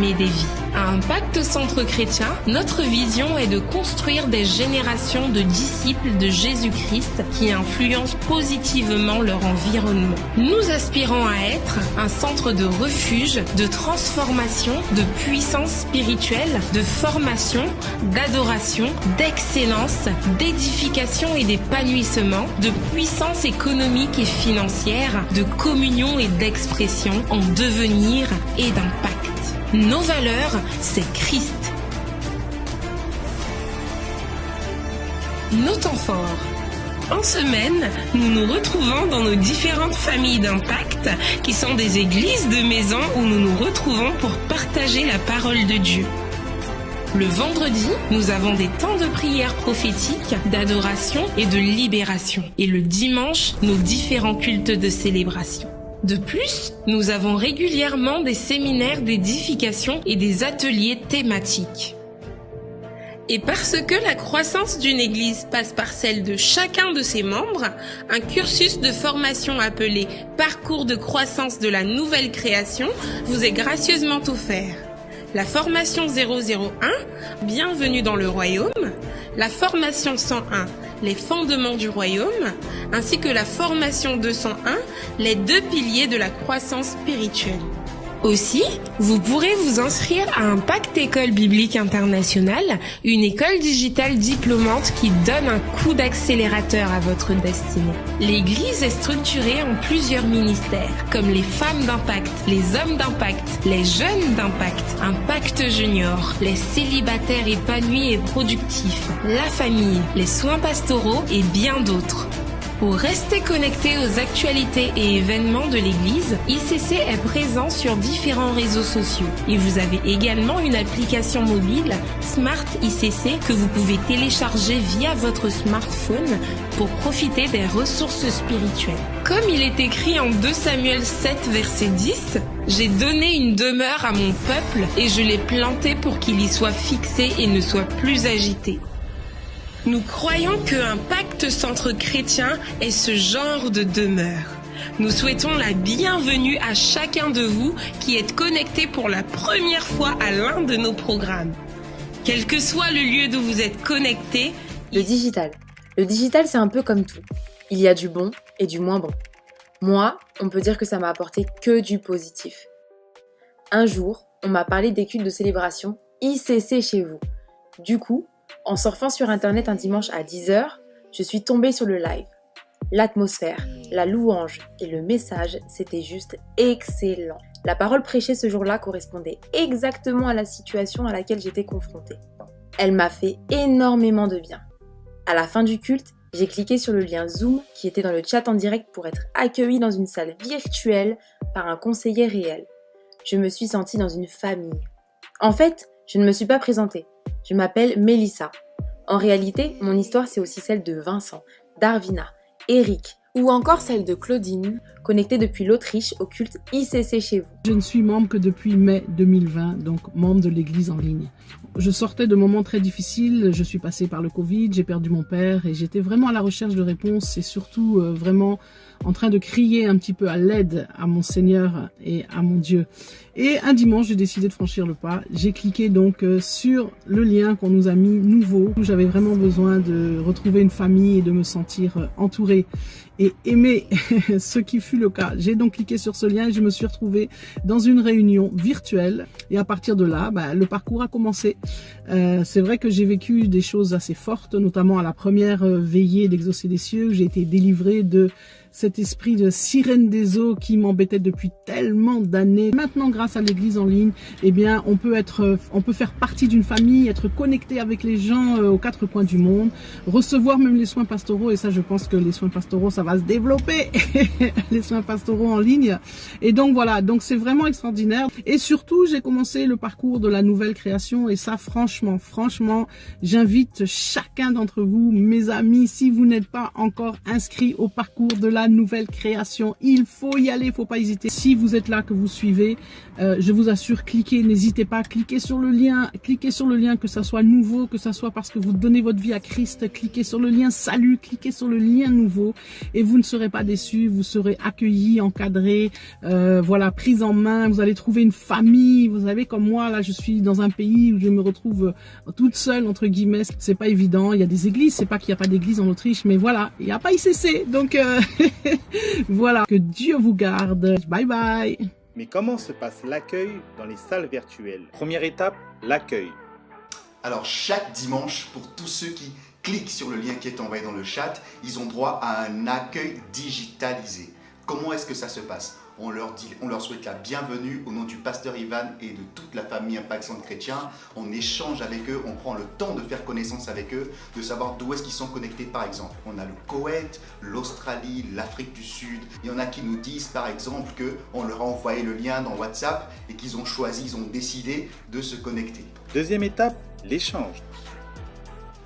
transformer des vies. À Impact Centre Chrétien, notre vision est de construire des générations de disciples de Jésus-Christ qui influencent positivement leur environnement. Nous aspirons à être un centre de refuge, de transformation, de puissance spirituelle, de formation, d'adoration, d'excellence, d'édification et d'épanouissement, de puissance économique et financière, de communion et d'expression en devenir et d'impact. Nos valeurs, c'est Christ. Nos temps forts. En semaine, nous nous retrouvons dans nos différentes familles d'impact qui sont des églises de maison où nous nous retrouvons pour partager la parole de Dieu. Le vendredi, nous avons des temps de prière prophétique, d'adoration et de libération. Et le dimanche, nos différents cultes de célébration. De plus, nous avons régulièrement des séminaires d'édification et des ateliers thématiques. Et parce que la croissance d'une église passe par celle de chacun de ses membres, un cursus de formation appelé Parcours de croissance de la nouvelle création vous est gracieusement offert. La formation 001, Bienvenue dans le royaume, la formation 101, Les fondements du royaume, ainsi que la formation 201, Les 2 piliers de la croissance spirituelle. Aussi, vous pourrez vous inscrire à Impact École Biblique Internationale, une école digitale diplômante qui donne un coup d'accélérateur à votre destinée. L'église est structurée en plusieurs ministères, comme les femmes d'impact, les hommes d'impact, les jeunes d'impact, Impact Junior, les célibataires épanouis et productifs, la famille, les soins pastoraux et bien d'autres. Pour rester connecté aux actualités et événements de l'Église, ICC est présent sur différents réseaux sociaux. Et vous avez également une application mobile, Smart ICC, que vous pouvez télécharger via votre smartphone pour profiter des ressources spirituelles. Comme il est écrit en 2 Samuel 7, verset 10, « J'ai donné une demeure à mon peuple et je l'ai planté pour qu'il y soit fixé et ne soit plus agité. » Nous croyons que Impact Centre Chrétien est ce genre de demeure. Nous souhaitons la bienvenue à chacun de vous qui êtes connecté pour la première fois à l'un de nos programmes. Quel que soit le lieu d'où vous êtes connecté. Le digital. Le digital, c'est un peu comme tout. Il y a du bon et du moins bon. Moi, on peut dire que ça m'a apporté que du positif. Un jour, on m'a parlé des cultes de célébration ICC chez vous. Du coup, en surfant sur internet un dimanche à 10h, je suis tombée sur le live. L'atmosphère, la louange et le message, c'était juste excellent. La parole prêchée ce jour-là correspondait exactement à la situation à laquelle j'étais confrontée. Elle m'a fait énormément de bien. À la fin du culte, j'ai cliqué sur le lien Zoom qui était dans le chat en direct pour être accueillie dans une salle virtuelle par un conseiller réel. Je me suis sentie dans une famille. En fait, je ne me suis pas présentée. Je m'appelle Mélissa. En réalité, mon histoire c'est aussi celle de Vincent, Darvina, Eric ou encore celle de Claudine, connectée depuis l'Autriche au culte ICC chez vous. Je ne suis membre que depuis mai 2020, donc membre de l'église en ligne. Je sortais de moments très difficiles, je suis passée par le Covid, j'ai perdu mon père et j'étais vraiment à la recherche de réponses et surtout vraiment en train de crier un petit peu à l'aide à mon Seigneur et à mon Dieu. Et un dimanche, j'ai décidé de franchir le pas. J'ai cliqué donc sur le lien qu'on nous a mis nouveau. J'avais vraiment besoin de retrouver une famille et de me sentir entourée et aimée, ce qui fut le cas. J'ai donc cliqué sur ce lien et je me suis retrouvée dans une réunion virtuelle. Et à partir de là, le parcours a commencé. C'est vrai que j'ai vécu des choses assez fortes, notamment à la première veillée d'Exaucer des cieux. J'ai été délivrée de cet esprit de sirène des eaux qui m'embêtait depuis tellement d'années. Maintenant, grâce à l'église en ligne, eh bien, on peut faire partie d'une famille, être connecté avec les gens aux 4 coins du monde, recevoir même les soins pastoraux. Et ça, je pense que les soins pastoraux, ça va se développer, les soins pastoraux en ligne. Et donc voilà, donc c'est vraiment extraordinaire. Et surtout, j'ai commencé le parcours de la nouvelle création. Et ça, franchement, j'invite chacun d'entre vous, mes amis, si vous n'êtes pas encore inscrits au parcours de la la nouvelle création. Il faut y aller, il faut pas hésiter. Si vous êtes là, que vous suivez, je vous assure, cliquez, n'hésitez pas, cliquez sur le lien, que ça soit nouveau, que ça soit parce que vous donnez votre vie à Christ, cliquez sur le lien salut, cliquez sur le lien nouveau et vous ne serez pas déçus, vous serez accueillis, encadrés, voilà, pris en main, vous allez trouver une famille. Vous savez, comme moi, là, je suis dans un pays où je me retrouve toute seule, entre guillemets, c'est pas évident. Il y a des églises, c'est pas qu'il n'y a pas d'église en Autriche, mais voilà, il n'y a pas ICC, donc voilà, que Dieu vous garde, bye bye. Mais comment se passe l'accueil dans les salles virtuelles? Première étape, l'accueil. Alors chaque dimanche, pour tous ceux qui cliquent sur le lien qui est envoyé dans le chat, ils ont droit à un accueil digitalisé. Comment est-ce que ça se passe? On leur souhaite la bienvenue au nom du pasteur Ivan et de toute la famille Impact Centre Chrétien. On échange avec eux, on prend le temps de faire connaissance avec eux, de savoir d'où est-ce qu'ils sont connectés par exemple. On a le Koweït, l'Australie, l'Afrique du Sud. Il y en a qui nous disent par exemple qu'on leur a envoyé le lien dans WhatsApp et qu'ils ont choisi, ils ont décidé de se connecter. Deuxième étape, l'échange.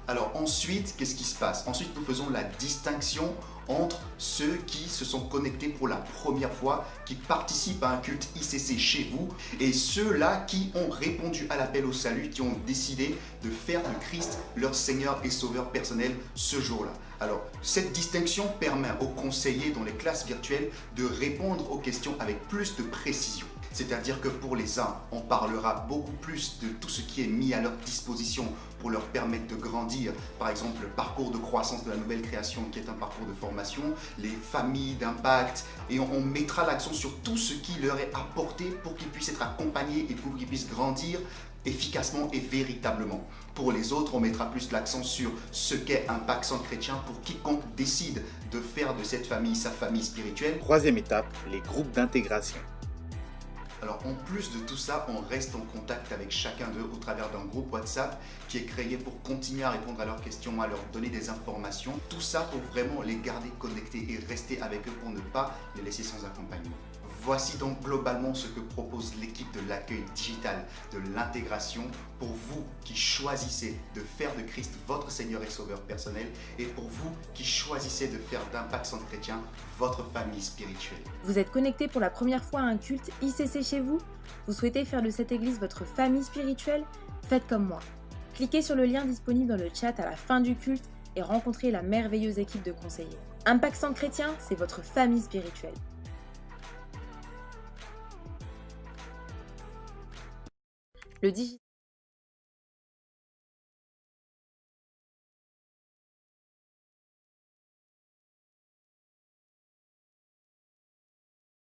Alors ensuite, qu'est-ce qui se passe? Ensuite, nous faisons la distinction entre ceux qui se sont connectés pour la première fois, qui participent à un culte ICC chez vous, et ceux-là qui ont répondu à l'appel au salut, qui ont décidé de faire de Christ leur Seigneur et Sauveur personnel ce jour-là. Alors, cette distinction permet aux conseillers dans les classes virtuelles de répondre aux questions avec plus de précision. C'est-à-dire que pour les uns, on parlera beaucoup plus de tout ce qui est mis à leur disposition pour leur permettre de grandir. Par exemple, le parcours de croissance de la nouvelle création qui est un parcours de formation, les familles d'impact. Et on mettra l'accent sur tout ce qui leur est apporté pour qu'ils puissent être accompagnés et pour qu'ils puissent grandir efficacement et véritablement. Pour les autres, on mettra plus l'accent sur ce qu'est Impact Centre Chrétien pour quiconque décide de faire de cette famille sa famille spirituelle. Troisième étape, les groupes d'intégration. Alors en plus de tout ça, on reste en contact avec chacun d'eux au travers d'un groupe WhatsApp qui est créé pour continuer à répondre à leurs questions, à leur donner des informations. Tout ça pour vraiment les garder connectés et rester avec eux pour ne pas les laisser sans accompagnement. Voici donc globalement ce que propose l'équipe de l'accueil digital, de l'intégration pour vous qui choisissez de faire de Christ votre Seigneur et Sauveur personnel et pour vous qui choisissez de faire d'Impact Centre Chrétien votre famille spirituelle. Vous êtes connecté pour la première fois à un culte ICC chez vous? Vous souhaitez faire de cette église votre famille spirituelle? Faites comme moi. Cliquez sur le lien disponible dans le chat à la fin du culte et rencontrez la merveilleuse équipe de conseillers. Impact Centre Chrétien, c'est votre famille spirituelle. Le digital.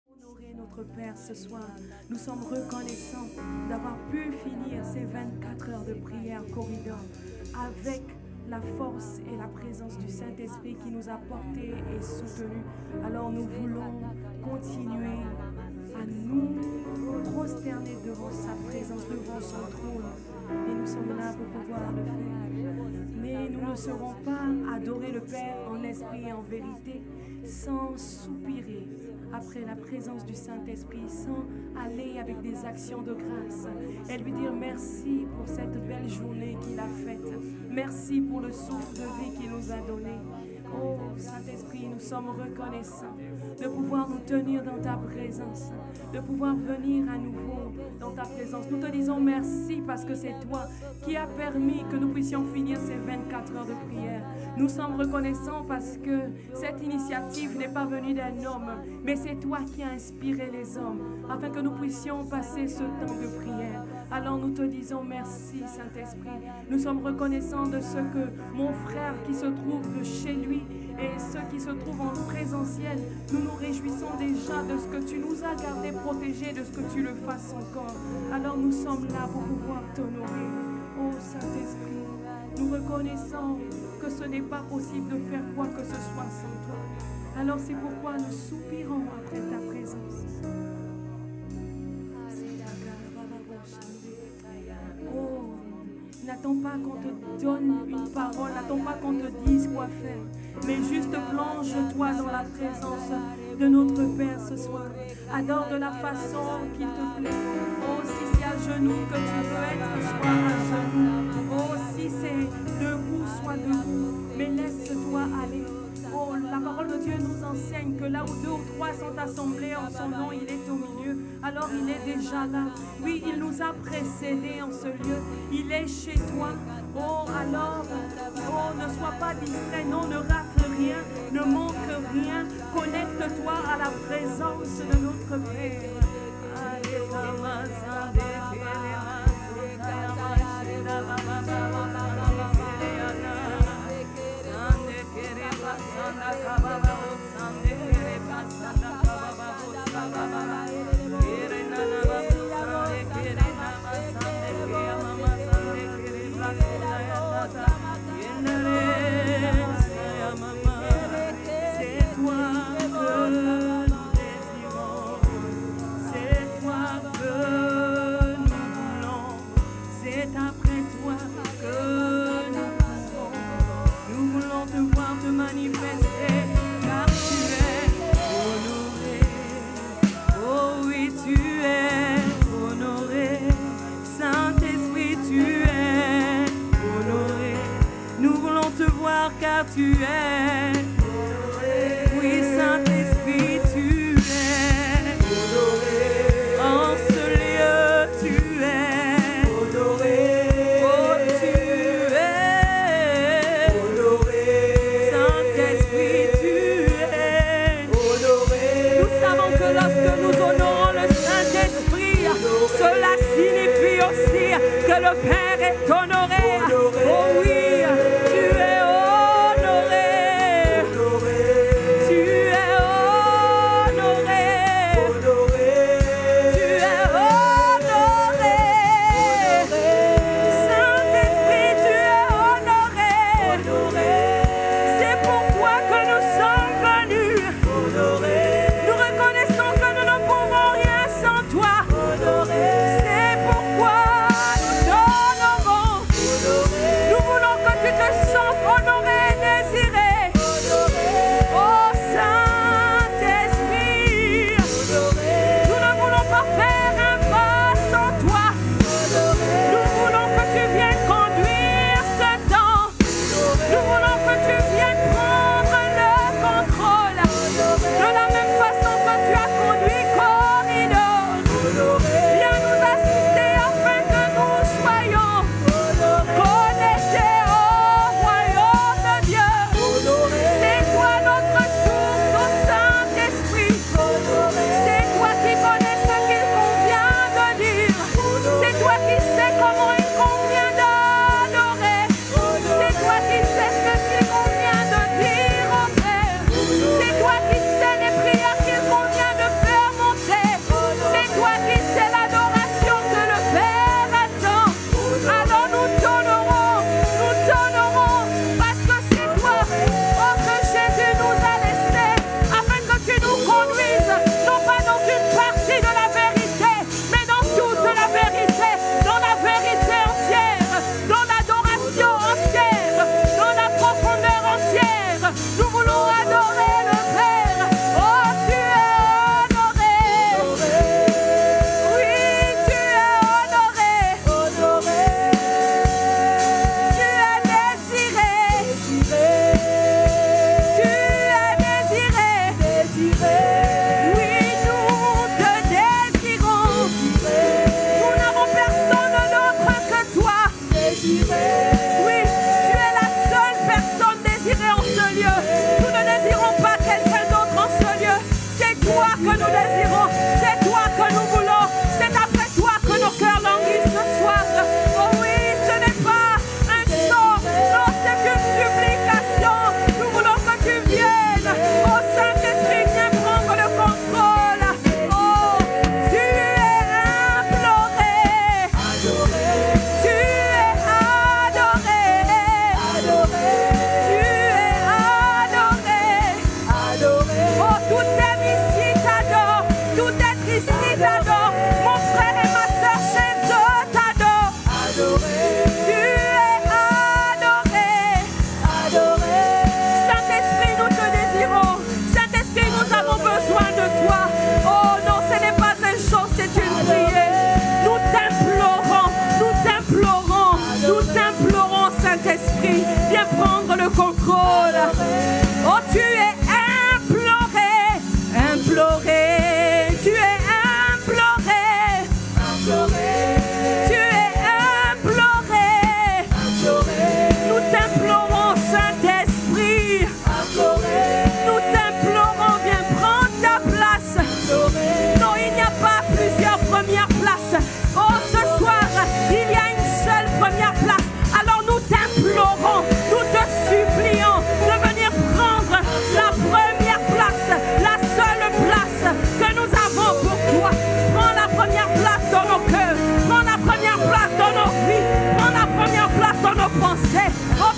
Honorer notre Père ce soir, nous sommes reconnaissants d'avoir pu finir ces 24 heures de prière corridor avec la force et la présence du Saint-Esprit qui nous a portés et soutenus. Alors nous voulons continuer à nous prosterner devant sa présence, devant son trône. Et nous sommes là pour pouvoir le faire. Mais nous ne serons pas adorer le Père en esprit et en vérité sans soupirer après la présence du Saint-Esprit, sans aller avec des actions de grâce et lui dire merci pour cette belle journée qu'il a faite. Merci pour le souffle de vie qu'il nous a donné. Oh Saint-Esprit, nous sommes reconnaissants de pouvoir nous tenir dans ta présence, de pouvoir venir à nouveau dans ta présence. Nous te disons merci parce que c'est toi qui as permis que nous puissions finir ces 24 heures de prière. Nous sommes reconnaissants parce que cette initiative n'est pas venue d'un homme, mais c'est toi qui as inspiré les hommes afin que nous puissions passer ce temps de prière. Alors nous te disons merci Saint-Esprit. Nous sommes reconnaissants de ce que mon frère qui se trouve chez lui et ceux qui se trouvent en présentiel, nous nous réjouissons déjà de ce que tu nous as gardés protégés, de ce que tu le fasses encore. Alors nous sommes là pour pouvoir t'honorer. Oh Saint-Esprit, nous reconnaissons que ce n'est pas possible de faire quoi que ce soit sans toi. Alors c'est pourquoi nous soupirons après ta présence. Oh, n'attends pas qu'on te donne une parole, n'attends pas qu'on te dise quoi faire, mais juste plonge-toi dans la présence de notre Père ce soir. Adore de la façon qu'il te plaît. Oh, si c'est à genoux que tu veux être, sois à genoux. Oh, si c'est debout, sois debout, mais laisse-toi aller. Oh, la parole de Dieu nous enseigne que là où 2 ou 3 sont assemblés en son nom, il est au milieu. Alors il est déjà là. Oui, il nous a précédés en ce lieu. Il est chez toi. Oh, alors, oh, ne sois pas distrait. Non, ne rate rien. Ne manque rien. Connecte-toi à la présence de notre Père. C'est toi que nous désirons, c'est toi que nous voulons, c'est après toi que nous courons. Nous voulons te voir te manifester, car tu es honoré. Oh oui, tu es honoré. Saint-Esprit, tu es honoré. Nous voulons te voir car tu es honoré. Oui, Saint-Esprit, tu es honoré. En ce lieu, tu es honoré. Oh, tu es honoré. Saint-Esprit, tu es honoré. Nous savons que lorsque nous honorons le Saint-Esprit, cela signifie aussi que le Père est honoré. Oh oui, tu es honoré. Tu es honoré. Tu es honoré. Saint-Esprit, tu es honoré. C'est pourquoi que nous sommes venus. Nous reconnaissons que nous ne pouvons rien sans toi. C'est pourquoi nous t'honorons.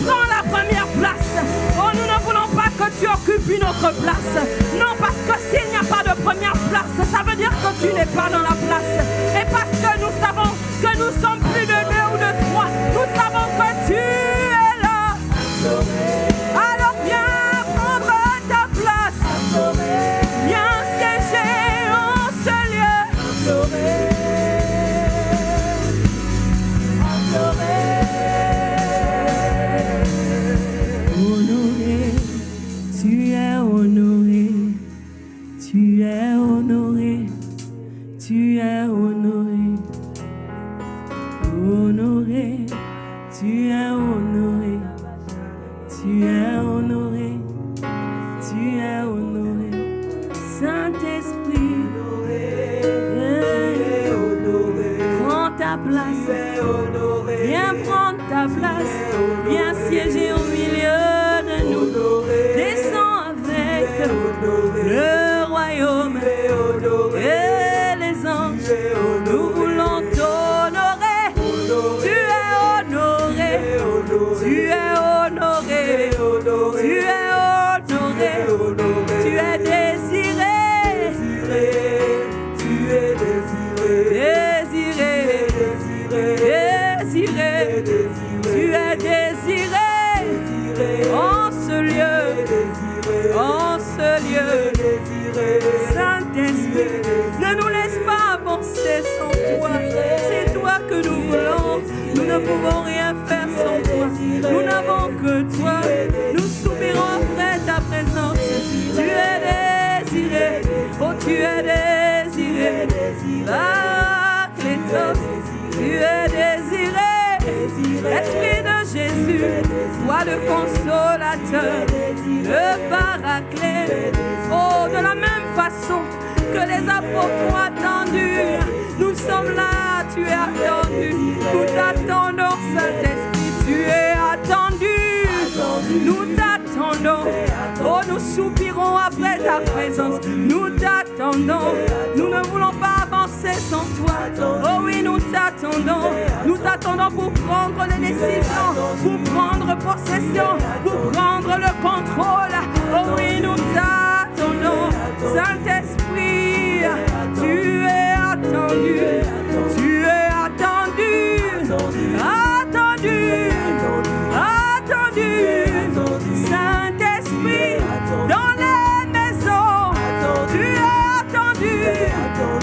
prends la première place. Oh, nous ne voulons pas que tu occupes une autre place. Non, parce que s'il n'y a pas de première place, ça veut dire que tu n'es pas dans la place. Et parce que nous savons que nous sommes plus de 2 ou de 3, nous savons que tu es là. Alors viens prendre ta place. Viens siéger en ce lieu. Honoré, tu es honoré, tu es honoré, tu es honoré. Honoré, tu es honoré, tu es honoré, tu es honoré. Saint-Esprit, prends ta place, viens prendre ta place, viens siéger au milieu de nous. Descends avec le royaume et les anges. Nous voulons t'honorer. Tu es honoré, tu es honoré, tu es honoré, tu es désiré, tu es désiré, désiré, tu es désiré en ce lieu, en ce lieu. Saint-Esprit, ne nous laisse pas avancer sans toi. C'est toi que nous voulons. Nous ne pouvons rien faire sans toi. Nous n'avons que toi. Nous soupirons après ta présence. Tu es désiré. Oh, tu es désiré. Ah, Clétos, tu es désiré. Esprit de Jésus, toi le consolateur, le paraclet. Oh, de la même façon que les apôtres ont attendu, nous sommes là, tu es attendu. Nous t'attendons, Saint-Esprit, tu es attendu. Nous t'attendons. Oh, nous soupirons après ta présence. Nous t'attendons. Nous ne voulons pas avancer sans toi. Oh oui, nous t'attendons. Nous t'attendons pour prendre les décisions, pour prendre possession, pour prendre le contrôle. Oh oui, nous t'attendons. Saint-Esprit, tu es attendu. Tu es attendu. Attendu. Attendu. Saint-Esprit, dans les maisons, tu es attendu.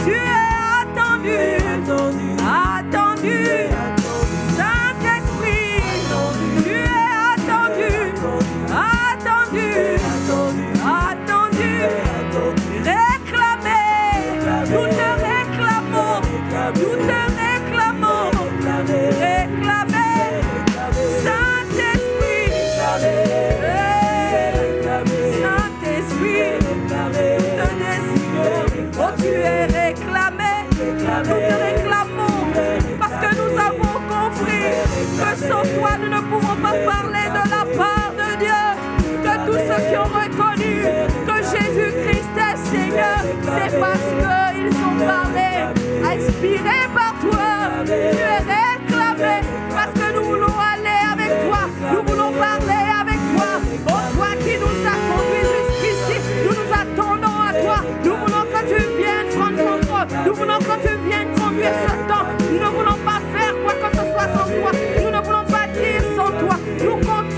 Tu es attendu. Attendu. Saint-Esprit, tu es attendu. Attendu. Attendu. Réclamé. Nous te réclamons. Nous te réclamons. Réclamé. Saint-Esprit. Saint-Esprit. Nous te désirons. Oh, tu es réclamé. Nous te réclamons. Parce que nous avons compris que sans toi, nous ne pouvons pas parler de la part de Dieu. Que tous ceux qui ont reconnu que Jésus-Christ est Seigneur, c'est parce qu'ils ont parlé, inspirés par toi. Tu es réclamé parce que nous voulons aller avec toi. Nous voulons parler avec toi. Oh, toi qui nous as conduits jusqu'ici, nous nous attendons à toi. Nous voulons que tu viennes prendre contrôle. Nous voulons que tu viennes conduire ce temps. Nous ne voulons pas faire quoi que ce soit sans toi. Nous ne voulons pas dire sans toi. Nous comptons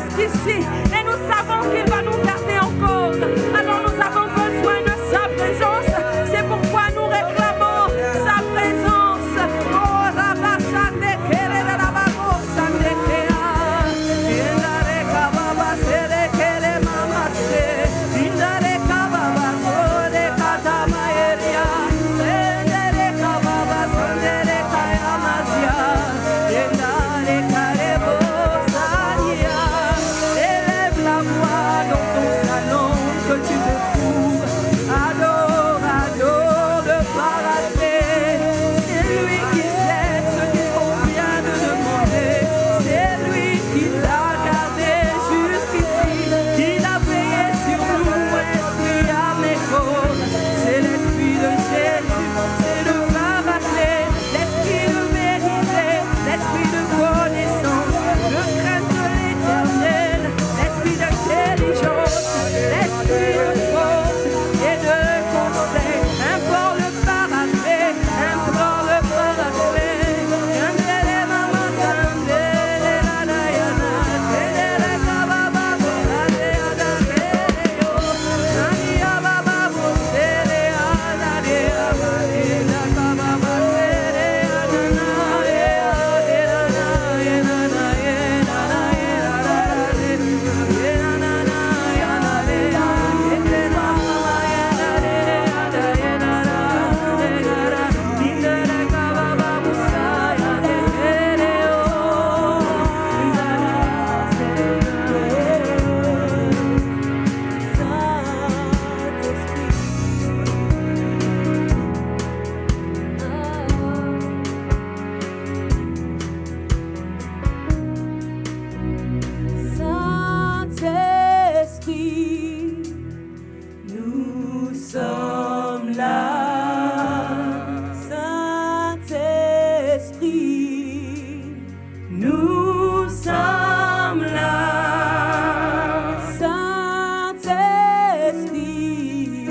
jusqu'ici et nous savons qu'il va nous garder encore. Alors nous avons besoin de sa présence. C'est pourquoi nous réclamons sa présence. Oh, Rabashande, Kerere, Rababo, Sande, Kea. Indare kababa, Sere, Kere, Mama, Se. Indare kababa, Sore, Katama, Eria. Indare kababa, Sondere, Kaya, Mazia. Indare Karebo, Sania. Élève la voix dans ton salon que tu te trouves. Adore, adore le paradis. C'est lui qui sait ce qu'il convient de demander. C'est lui qui t'a gardé jusqu'ici. Il a veillé sur nous, esprit à mes corps. C'est l'esprit de Jésus, c'est le paraclet. L'esprit de vérité, l'esprit de connaissance, de crainte de l'éternel, l'esprit d'intelligence, l'esprit de force et de conseil. Implore le paraclet, implore le paraclet. Yandere mama sandere la dayana, sendere kababa bolade adare yo. Nani ababa bosere adare abare la kababa sere adana e adana e nana e nana e adare e nana yana re ende mama yana re adaye nana e gara indere kababa busaya de kere o Saint-Esprit, nous sommes là. Saint-Esprit, nous sommes là. Saint-Esprit,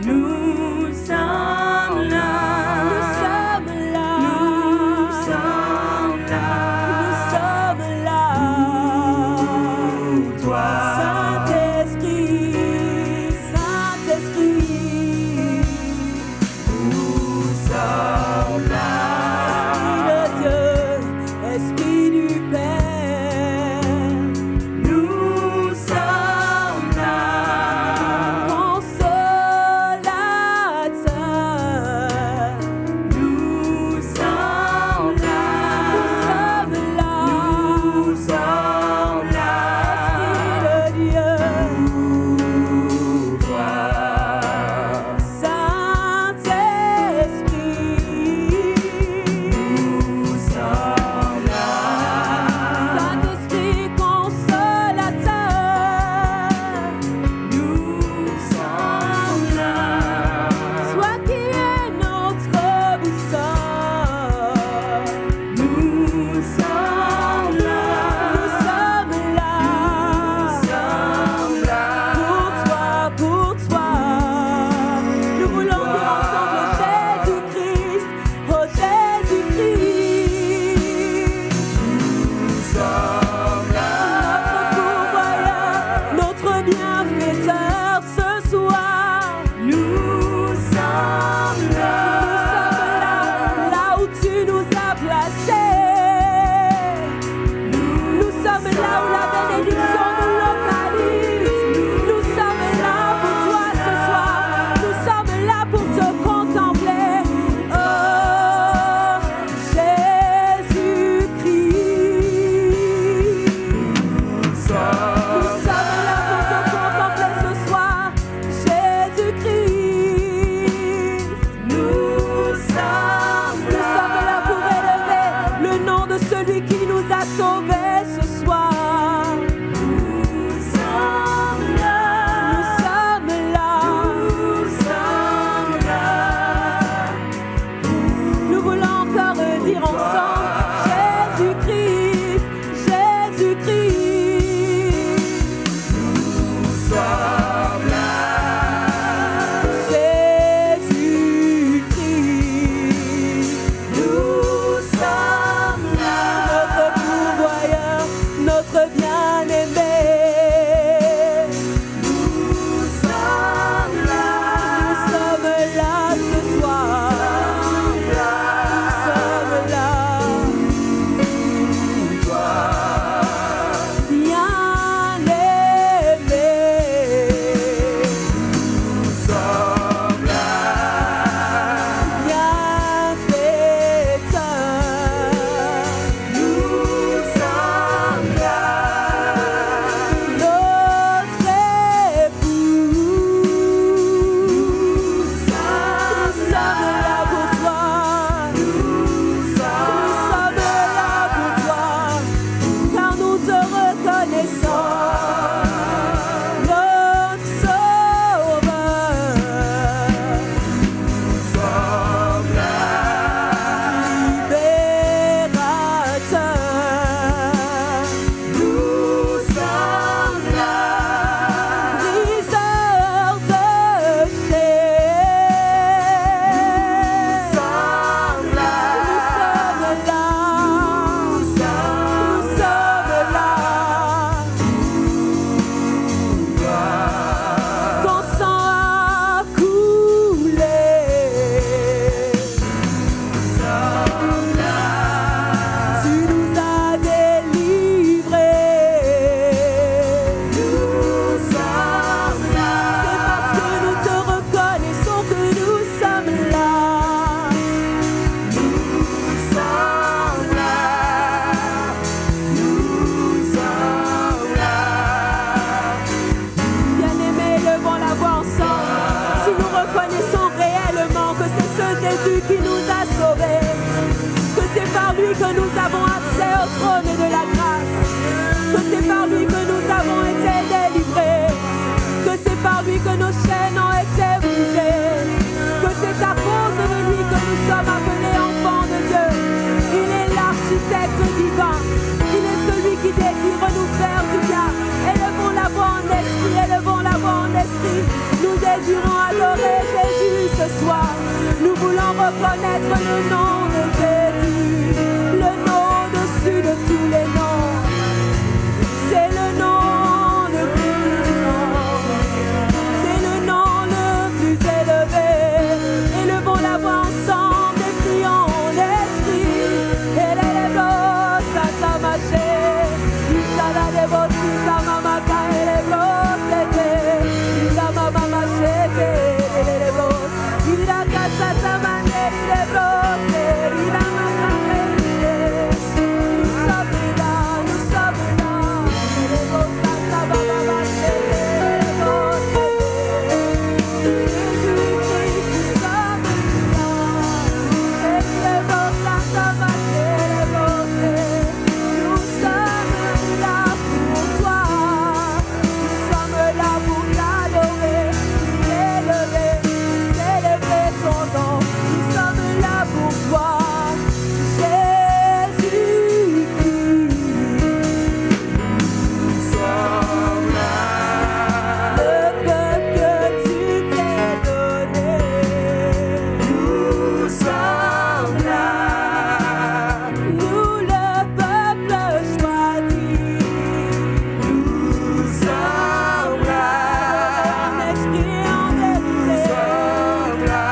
nous sommes là. Nous sommes là. Nous sommes là. Nous sommes là. Toi, Saint-Esprit, Saint-Esprit, nous sommes là. Esprit de Dieu, Esprit du Père, nous sommes là. Consolateur, nous sommes là. Nous sommes là. Esprit de Dieu, nous vois. Saint-Esprit, nous sommes là. Saint-Esprit consolateur, nous sommes là. Toi qui es notre boussole, nous sommes là. Nous sommes là. Nous sommes là. Pour toi, nous voulons dire ensemble Jésus-Christ, oh Jésus-Christ. Nous sommes là. Notre pourvoyeur, notre bienfaiteur ce soir. Nous sommes là. Là où tu nous as placés. Nous sommes là où la bénédiction nous localise. Nous sommes là pour toi ce soir. Nous sommes là pour te contempler. Oh, Jésus-Christ. Nous sommes là pour te contempler ce soir. Jésus-Christ. Nous sommes là pour élever le nom de celui qui nous a sauvés ce soir. Nous sommes là. Nous sommes là. Nous sommes là. Nous voulons encore dire ensemble Jésus-Christ, Jésus-Christ. Nous sommes là. Jésus-Christ. Nous sommes là. Notre pourvoyeur, notre lui que nous avons accès au trône de la grâce, que c'est par lui que nous avons été délivrés, que c'est par lui que nos chaînes ont été brisées, que c'est à cause de lui que nous sommes appelés enfants de Dieu. Il est l'architecte divin, il est celui qui désire nous faire du bien. Élevons la voix en esprit, élevons la voix en esprit. Nous désirons adorer Jésus ce soir. Nous voulons reconnaître le nom de Jésus, le nom au-dessus de tous les noms. C'est le nom le plus grand, c'est le nom le plus élevé. Élevons la voix ensemble et prions en esprit. Elelebo sata maché, isala debo sita mamaka elebo tete, isama mama chete elebo, ilaka sata mane elebo te, ilama kame nous sommes là, nous sommes là. Elebo sata baba maché elebo tete, Jésus-Christ, nous sommes là. Elebo sata maché elebo te, nous sommes là pour toi. Nous sommes là pour t'adorer, t'élever, célébrer ton nom. Nous sommes là pour toi, Jésus-Christ. Nous sommes là, le peuple que tu t'es donné. Nous sommes là, nous le peuple choisi. Nous sommes là, en esprit, en vérité. Nous sommes là,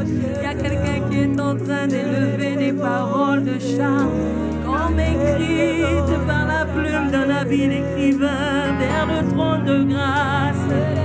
Il y a quelqu'un qui est en train d'élever des paroles de chant, comme écrites par la plume d'un habile écrivain vers le trône de grâce.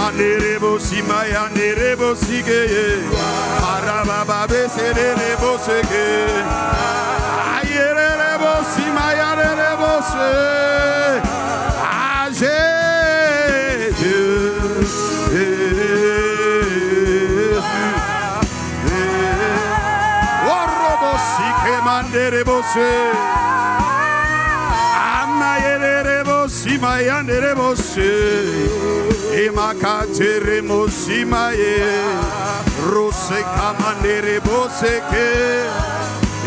Manderebo Simaya Nerebo Sige Arababe Serebo Sege Ayerebo Simaya Nerebo Se Rebose Amayerebose Mayanderebose Emakate Remosi Maye Rose Kamanderebose Ke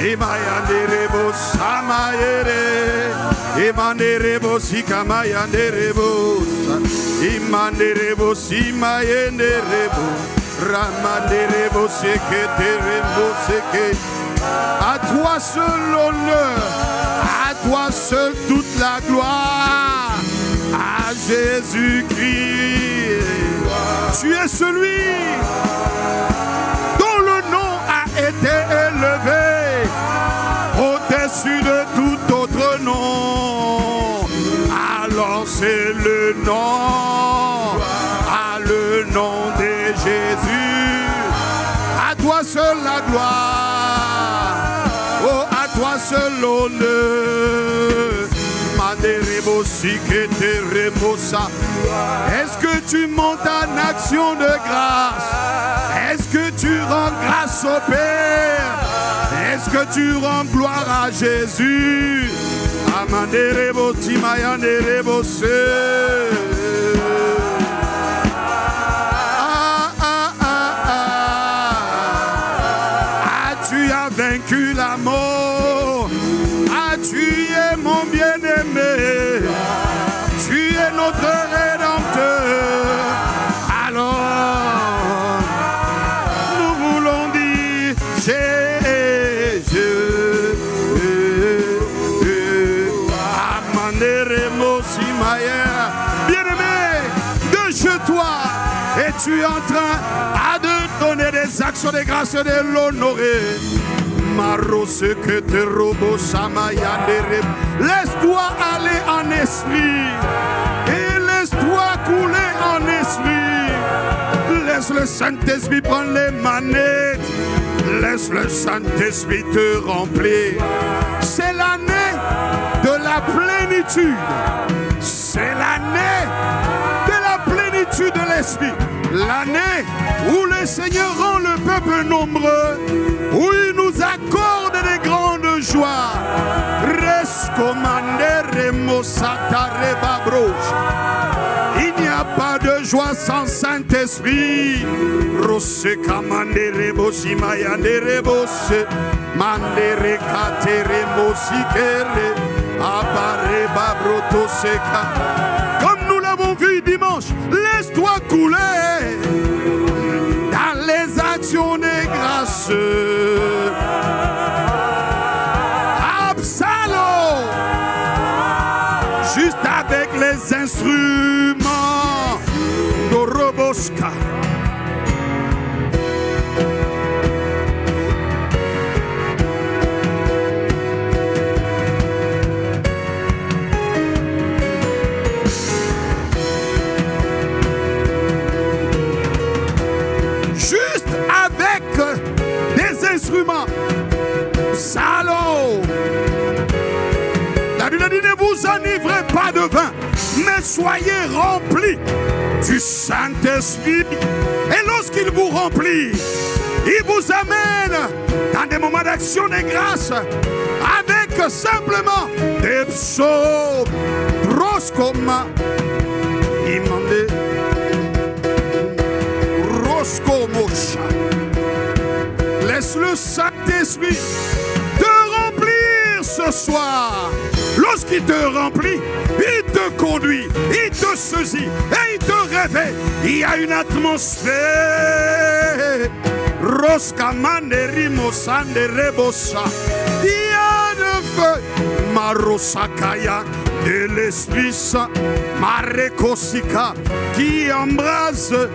Emayanderebose Amayere Emanderebosi Kamayanderebose Imanderebose Mayenderebo Ramanderebose Ke Terebose Ke. À toi seul l'honneur, à toi seul toute la gloire, à Jésus-Christ. Tu es celui dont le nom a été élevé au-dessus de tout autre nom. Alors c'est le nom, le nom de Jésus. À toi seul la gloire. Oh, à toi seul l'honneur. Est-ce que tu montes en action de grâce? Est-ce que tu rends grâce au Père? Est-ce que tu rends gloire à Jésus? Amanderebo Timayanderebo Se. Vaincu la mort, tu es mon bien-aimé, tu es notre Rédempteur. Alors, nous voulons dire Jésus, bien-aimé, de-je-toi, et tu es en train de donner des actions de grâce et de l'honorer. Laisse-toi aller en esprit et laisse-toi couler en esprit. Laisse le Saint-Esprit prendre les manettes. Laisse le Saint-Esprit te remplir. C'est l'année de la plénitude. C'est l'année de la plénitude de l'esprit. L'année où le Seigneur rend le peuple nombreux, où il nous accorde des grandes joies. Il n'y a pas de joie sans Saint-Esprit. Comme nous l'avons vu dimanche, laisse-toi couler dans les actions des grâces. Absalom, juste avec les instruments de Roboska. Instruments. Salaud. La Bible dit ne vous enivrez pas de vin, mais soyez remplis du Saint-Esprit. Et lorsqu'il vous remplit, il vous amène dans des moments d'action de grâce avec simplement des psaumes. Roskoma. Imande. Roskomosha. Laisse le Saint-Esprit te remplir ce soir. Lorsqu'il te remplit, il te conduit, il te saisit et il te réveille. Il y a une atmosphère. Roskamanderimosandrebosa. Il y a un feu. Marosakaya de l'Esprit Saint. Marekosika qui embrase.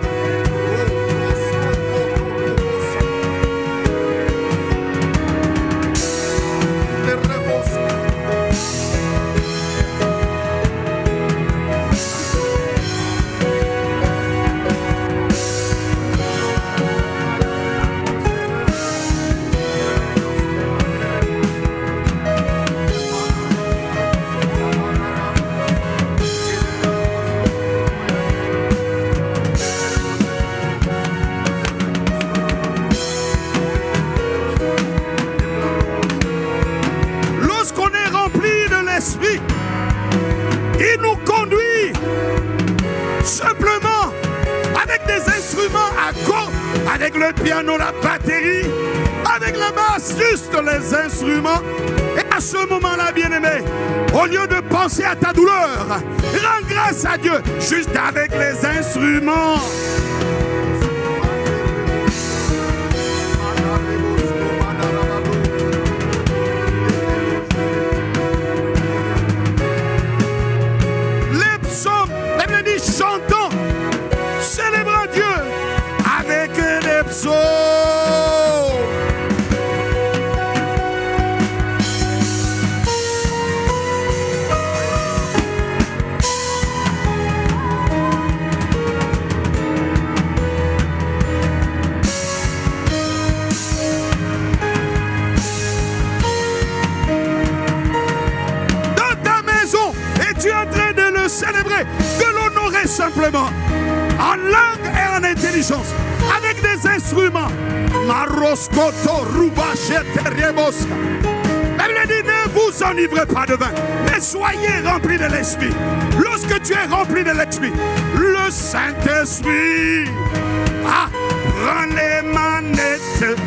avec le piano, la batterie, avec la basse, juste les instruments. Et à ce moment-là, bien-aimé, au lieu de penser à ta douleur, rends grâce à Dieu juste avec les instruments. Les psaumes, la Bible dit chantons, célébrons Dieu avec les psaumes. Célébrer, de l'honorer simplement en langue et en intelligence avec des instruments. Maroskoto Rubachetériebos. La Bible dit ne vous enivrez pas de vin, mais soyez remplis de l'esprit. Lorsque tu es rempli de l'esprit, le Saint-Esprit prend les manettes.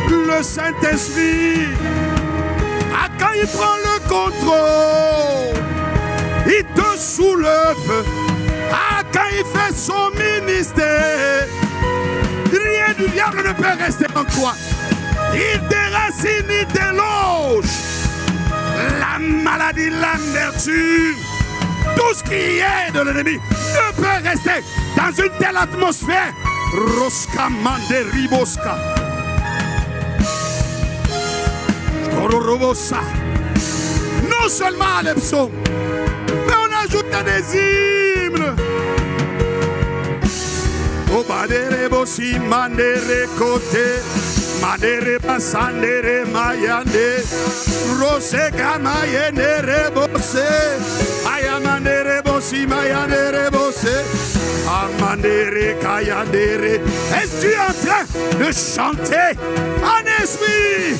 Le Saint-Esprit, quand il prend le contrôle, il te soulève. Quand il fait son ministère, rien du diable ne peut rester en toi. Il déracine, il déloge la maladie, l'amertume, tout ce qui est de l'ennemi ne peut rester dans une telle atmosphère. Roska mande riboska. Non seulement les psaumes, mais on ajoute des hymnes. O badere bosi mandere kote, mandere basandere mayande, rose kamayendere bose, ayamandere bosi mayandere bose, amandere kayandere. Est-ce que tu es en train de chanter en esprit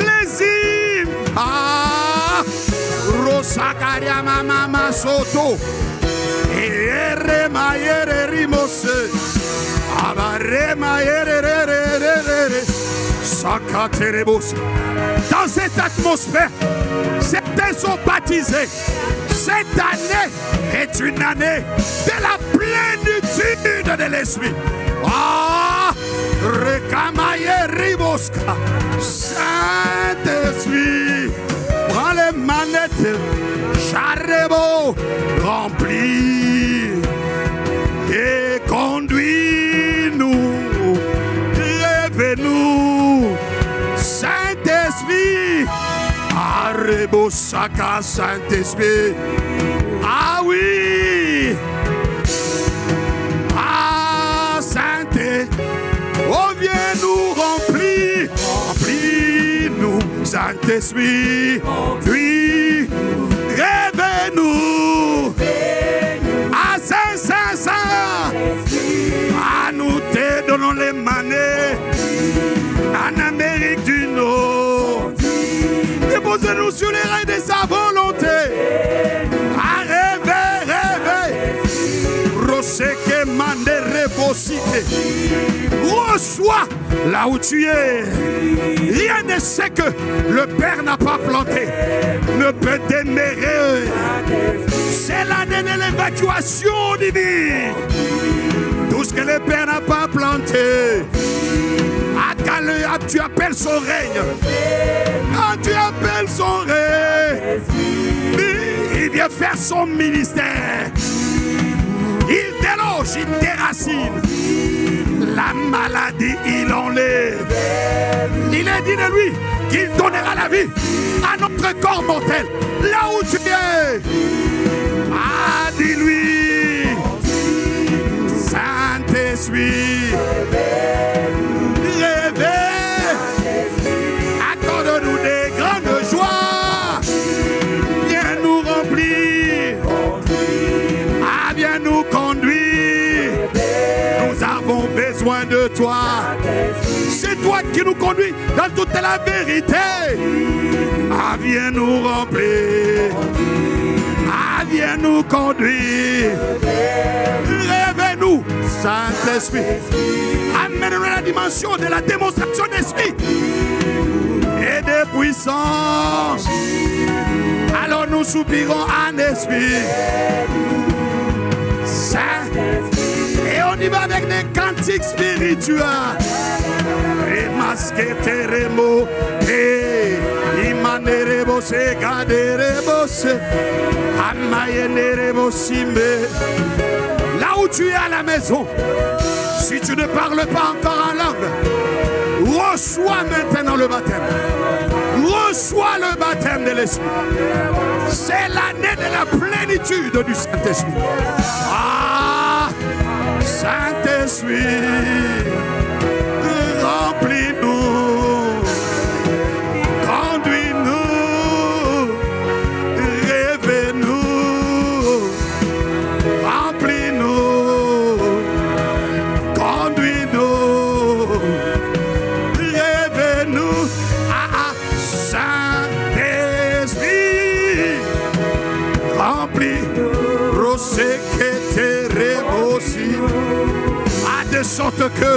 les hymnes? Rosakaria mama soto, ere mayere rimose, abare mayere sakaterebos. Dans cette atmosphère, certains sont baptisés. Cette année est une année de la plénitude de l'esprit. Rekamaye riboska, Saint-Esprit, prends les manettes, Charebo, remplis et conduis-nous, révèle-nous, Saint-Esprit, Arebo Saka, Saint-Esprit, ah oui, Saint-Esprit, oh viens nous remplis, remplis-nous, Saint-Esprit, puis réveille-nous, Saint, nous te donnons les manées en Amérique du Nord, déposez-nous sur les rails de sa volonté, Roseke mandere bosite. Reçois là où tu es. Rien ne sait que le Père n'a pas planté ne peut démérer. C'est l'année de l'évacuation divine. Tout ce que le Père n'a pas planté, quand tu appelles son règne, quand tu appelles son règne, il vient faire son ministère. Il déloge, il déracine. La maladie, il enlève. Il est dit de lui qu'il donnera la vie à notre corps mortel. Là où tu es, dis-lui, Saint-Esprit, réveille, accorde-nous des grandes joies. Viens nous remplir. Viens nous conduire. Nous avons besoin de toi. C'est toi qui nous conduis dans toute la vérité. Viens nous remplir. Viens nous conduire. Réveille Amène-nous, Saint-Esprit. Amène-nous à la dimension de la démonstration d'esprit et de puissance. Alors nous soupirons en esprit. Saint. Et on y va avec des cantiques spirituels. Remasqueteremo, imanerebo se gaderebo se, amayenerebo simbe. Là où tu es à la maison, si tu ne parles pas encore en langue, reçois maintenant le baptême. Reçois le baptême de l'Esprit. C'est l'année de la plénitude du Saint-Esprit. Ah, Saint-Esprit, remplis-nous, conduis-nous, réveille-nous, remplis-nous, conduis-nous, réveille-nous. Ah, Saint-Esprit, remplis-nous, de sorte que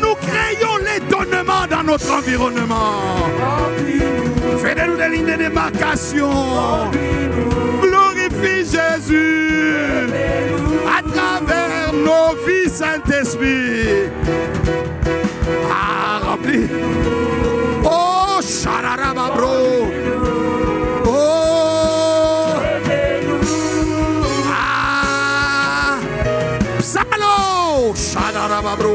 nous créions l'étonnement dans notre environnement. Fais-nous des lignes de démarcation. Glorifie Jésus à travers nos vies, Saint-Esprit. Ah, remplis. Oh, Shararababro. Shadarababro.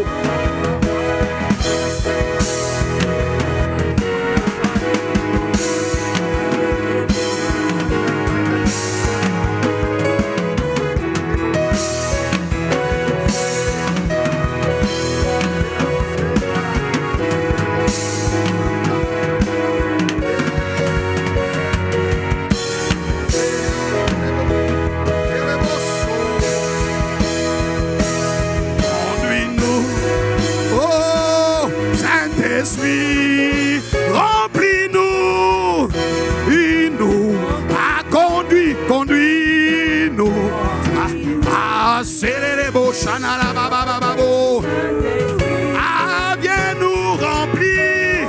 Remplis-nous, il-nous a conduis-nous. Ah, serrez-les-beaux, chanalababababo. Ah, viens nous remplir,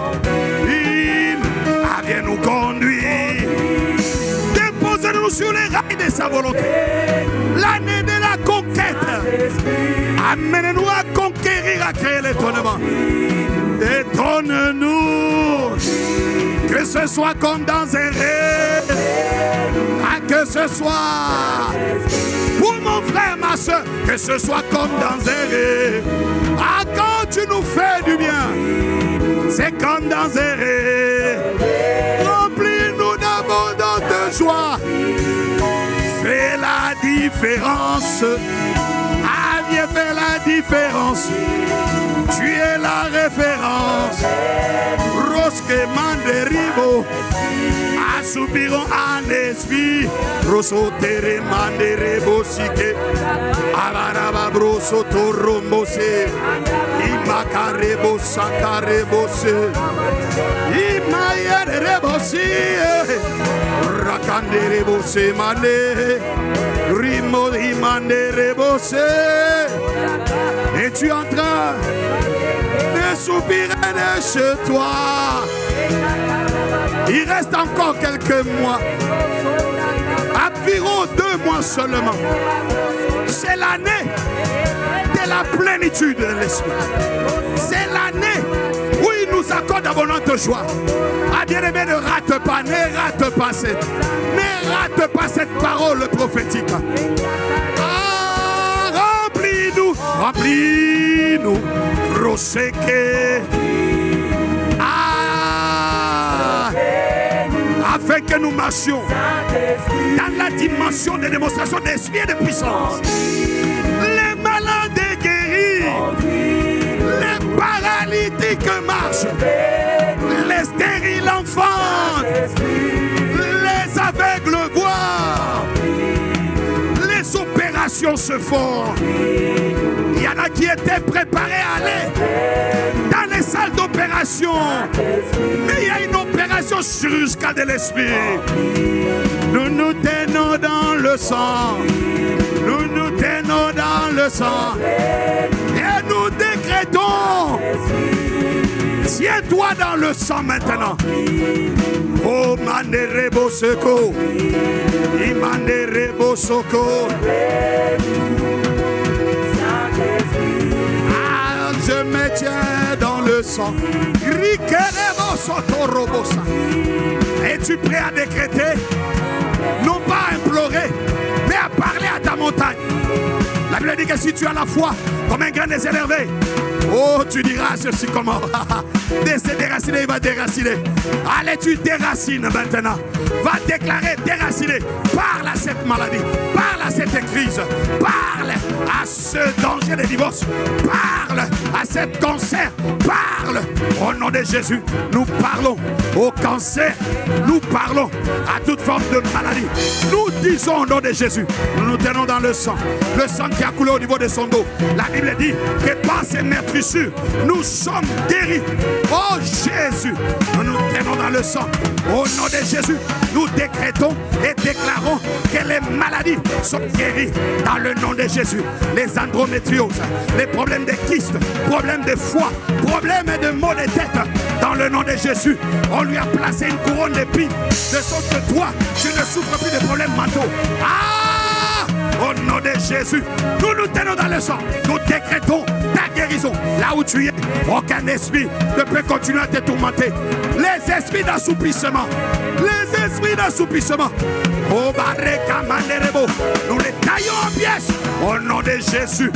viens nous conduire. Dépose-nous sur les rails de sa volonté. L'année de la conquête. Amène-nous à conquérir, à créer l'étonnement. Étonne-nous, que ce soit comme dans un rêve, que ce soit pour mon frère, ma soeur, que ce soit comme dans un rêve. Ah, quand tu nous fais du bien, c'est comme dans un rêve. Remplis-nous d'abondante joie, fais la différence. Ah, viens faire la différence. Tu es la référence. Rosque manderibo. Assoupirons en esprit. Rosso tere manderebo sike. Abaraba broso torombose. Imakarebo sakarebose. Imayerebo si. Rakanderebo se mane. Rimo imanderebo se. Et tu es en train de soupirer de chez toi. Il reste encore quelques mois. Environ 2 mois seulement. C'est l'année de la plénitude de l'Esprit. C'est l'année où il nous accorde abondante joie. Ah, bien-aimé, ne rate pas cette parole prophétique. Remplis-nous, Roseke. Ah, afin que nous marchions dans la dimension des démonstrations d'esprit et de puissance. Les malades guéris, les paralytiques marchent, les stériles enfants, les aveugles voient. Les opérations se font. Il y en a qui étaient préparés à aller dans les salles d'opération. Mais il y a une opération chirurgicale de l'esprit. Nous nous tenons dans le sang Nous nous tenons dans le sang et nous décrétons. Tiens-toi dans le sang maintenant. Oh Manderebo Soko, Imanderebo Soko. Ah, je me tiens dans le sang. Rikerebo Soto Robosa. Es-tu prêt à décréter? Non pas à implorer, mais à parler à ta montagne. La Bible dit que si tu as la foi comme un grain désénervé, oh, tu diras ceci comment? Déraciné, il va déraciner. Allez, tu déracines maintenant. Va déclarer déraciner. Parle à cette maladie. Parle à cette crise. Parle à ce danger de divorce. Parle à cet cancer. Parle au nom de Jésus. Nous parlons au cancer. Nous parlons à toute forme de maladie. Nous disons au nom de Jésus. Nous nous tenons dans le sang. Le sang qui a coulé au niveau de son dos. La Bible dit que par ses meurtrissures, nous sommes guéris. Oh Jésus, nous nous tenons dans le sang. Au nom de Jésus, nous décrétons et déclarons que les maladies sont guéries dans le nom de Jésus. Les endométrioses, les problèmes de kystes, problèmes de foie, problèmes de maux de tête, dans le nom de Jésus, on lui a placé une couronne d'épines, de sorte que toi, tu ne souffres plus de problèmes mentaux. Au nom de Jésus, nous nous tenons dans le sang. Nous décrétons ta guérison. Là où tu es, aucun esprit ne peut continuer à te tourmenter. Les esprits d'assoupissement. Les esprits d'assoupissement. Oh, Bareka Manderebo. Nous les taillons en pièces. Au nom de Jésus.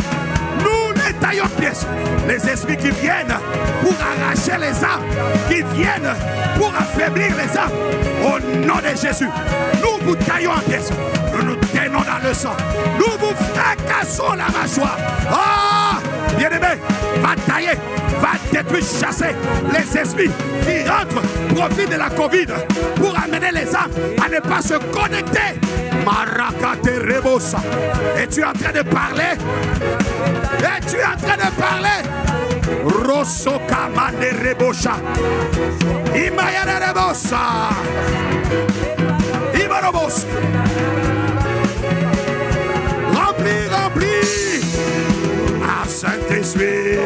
Nous les taillons en pièces. Les esprits qui viennent pour arracher les âmes, qui viennent pour affaiblir les âmes. Au nom de Jésus, nous vous taillons en pièces. Nous nous tenons dans le sang. Nous vous fracassons la mâchoire. Ah, bien-aimé, va tailler, va détruire, chasser les esprits qui rentrent, profitent de la Covid pour amener les âmes à ne pas se connecter. Marakate Rebosa. Es-tu en train de parler? Es-tu en train de parler? Rosoka Mande Rebosha. Imayana Rebosa. Imarobos. Remplis. Ah, Saint-Esprit.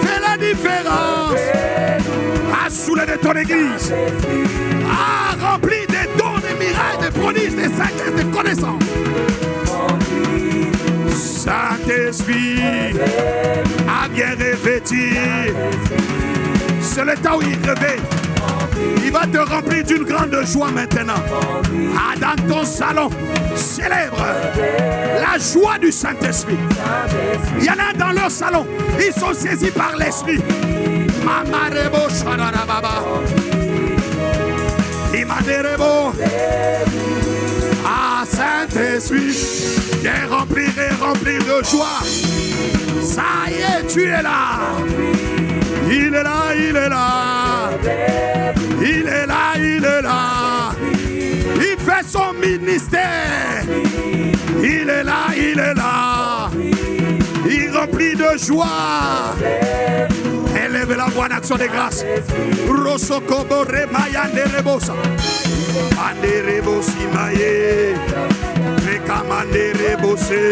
Fais la différence. Ah, soulève ton église. Ah, remplis des dons, des miracles, des prodiges, des sacrés, des connaissances. Saint-Esprit, viens revêtir. C'est le temps où il revêt. Il va te remplir d'une grande joie maintenant. Ah, dans ton salon, célèbre la joie du Saint-Esprit. Il y en a dans leur salon, ils sont saisis par l'Esprit. Mamarebo Shadarababa. Imaderebo. Ah, Saint-Esprit, viens remplir et remplir de joie. Ça y est, tu es là. Il est là, il est là. Il est là, il est là. Il fait son ministère. Il est là, il est là. Il remplit de joie. Élève la voix en action de grâce. Rosokobo remaya nerebosa. Anderebosi maye. Rekamanderebose.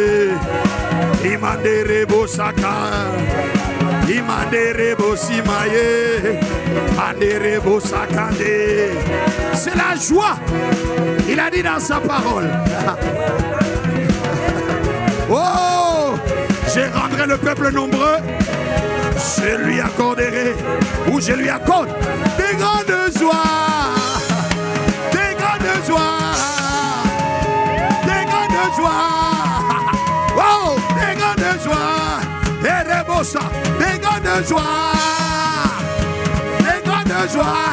Imanderebosaka. Imanderebosi maye. Anderebosakande. C'est la joie. Il a dit dans sa parole. Oh, je rendrai le peuple nombreux. Je lui accorderai, ou je lui accorde, des grandes joies. Des grandes joies. Des grandes joies. Oh, des grandes joies. Des rebosa, des grandes joies. Des grandes joies.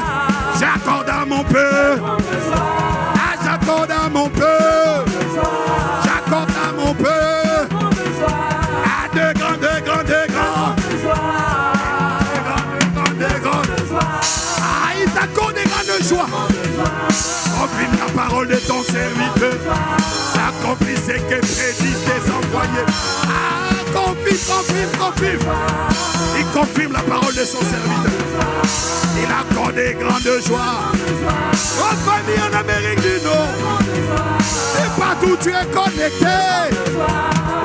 J'accorde à mon peuple. Ah, j'accorde à mon peuple. J'accorde à mon peuple. Ah, de grands, de grands, de grands. Ah, il t'accorde des grandes joies. Remplis la parole de ton serviteur. Accomplis ce que prédisent tes envoyés. Accomplis Il confirme la parole de son serviteur. Il accorde des grandes joies. En famille en Amérique du Nord. Et partout tu es connecté.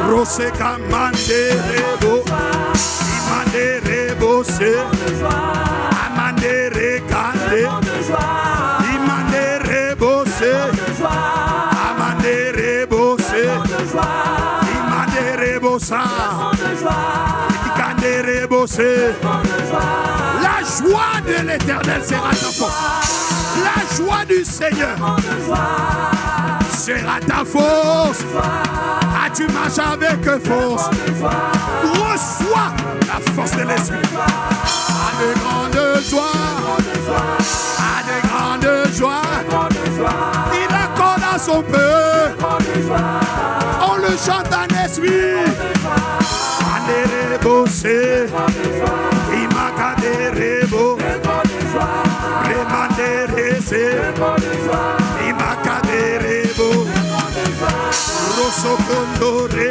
Roseka Manderebo. Imanderebo se. Amandere Kande. Imanderebo se. Amanderebo se. Imanderebo sa. La joie de l'Éternel sera ta force. La joie du Seigneur sera ta force. Ah, tu marches avec force. Reçois la force de l'Esprit. À de grandes joies. À de grandes joies. Il accorde à son peuple. On le chante en esprit. Anderebo se, imakaderebo, remandere se, imakaderebo, rosokondore,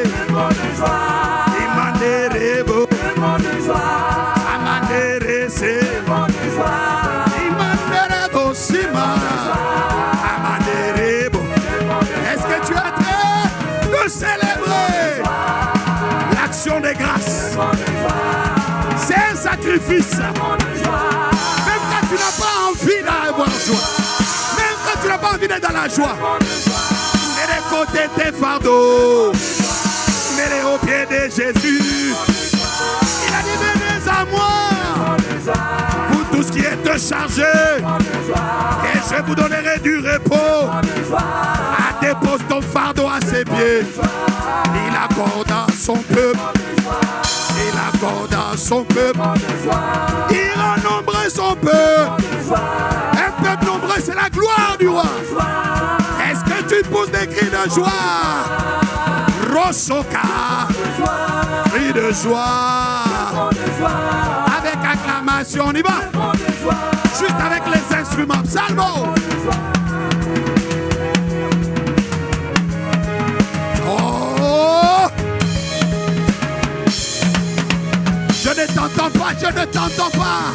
imanderebo, amandere se, imanderebo sima, amanderebo. Est-ce que tu es prêt de célébrer l'action des grâces? C'est un sacrifice. Même quand tu n'as pas envie d'avoir joie, même quand tu n'as pas envie d'être dans la joie, mets de côté tes fardeaux, mets-les aux pieds de Jésus. Il a dit venez à moi, vous tous qui êtes chargés, et je vous donnerai du repos. Dépose ton fardeau à ses pieds. Il accorde à son peuple. Il accorde à son peuple. Il rend nombreux son peuple. Un peuple nombreux, c'est la gloire du roi. Est-ce que tu pousses des cris de joie? Rosoka, cris de joie. Avec acclamation, on y va. Juste avec les instruments. Psalmo. Je ne t'entends pas, je ne t'entends pas.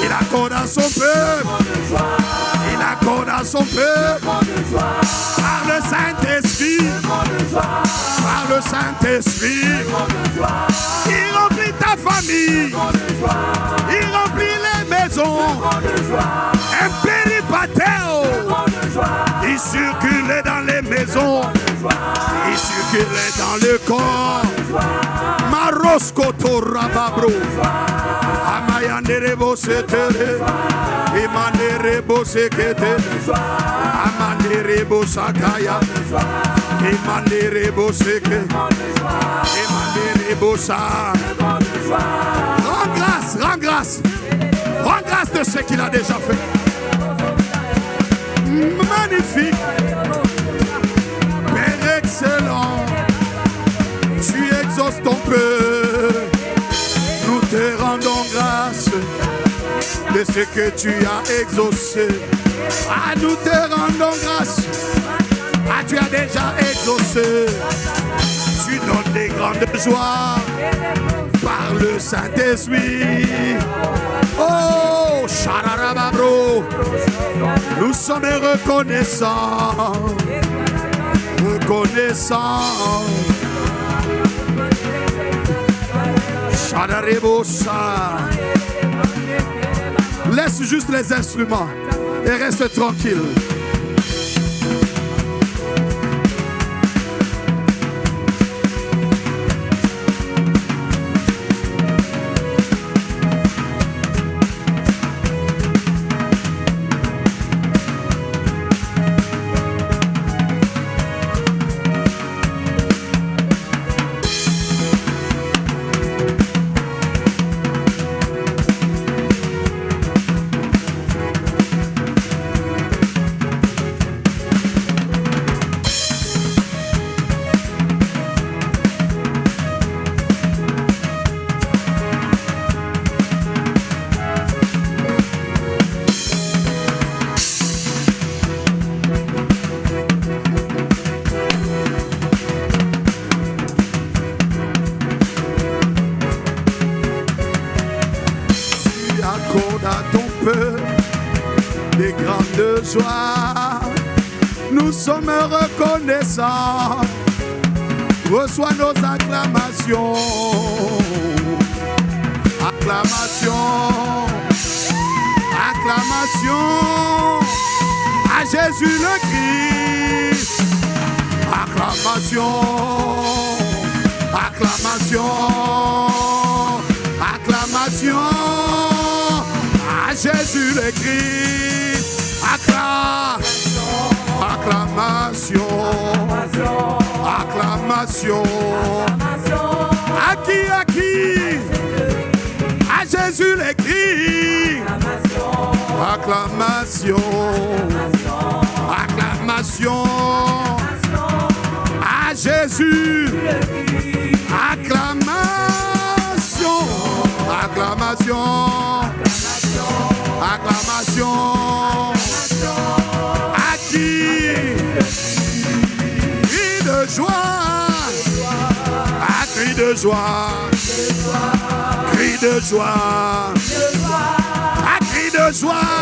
Il accorde à son peuple. Il accorde à son peuple. Par le Saint-Esprit. Par le Saint-Esprit. Il remplit ta famille. Il remplit les maisons. Un péripateo. Il circulait dans les maisons. Il circulait dans le corps. Maroskoto rababro. Amayanderebo setere. Imanderebo sekete. Amanderebo sakaya. Imanderebo seke. Imanderebo sa. Rends grâce, rends grâce. Rends grâce de ce qu'il a déjà fait. Magnifique. Père excellent. Tu exauces ton peuple. Nous te rendons grâce de ce que tu as exaucé. Ah, nous te rendons grâce. Ah, tu as déjà exaucé. Tu donnes des grandes joies par le Saint-Esprit. Oh, Shararababro. Nous sommes reconnaissants. Reconnaissants. Laisse juste les instruments et reste tranquille. accorde à ton peuple des grandes joies. Nous sommes reconnaissants. Reçois nos acclamations. Acclamations. Acclamations à Jésus le Christ. Acclamations. Acclamations. Acclamations à Jésus le Christ. Acclamation. Acclamation. À qui? À Jésus le Christ. Acclamation. Acclamation à Jésus. Acclamation. Acclamation. Acclamation à qui? Cri de joie. À cri de joie. Cri de joie. À cri de joie.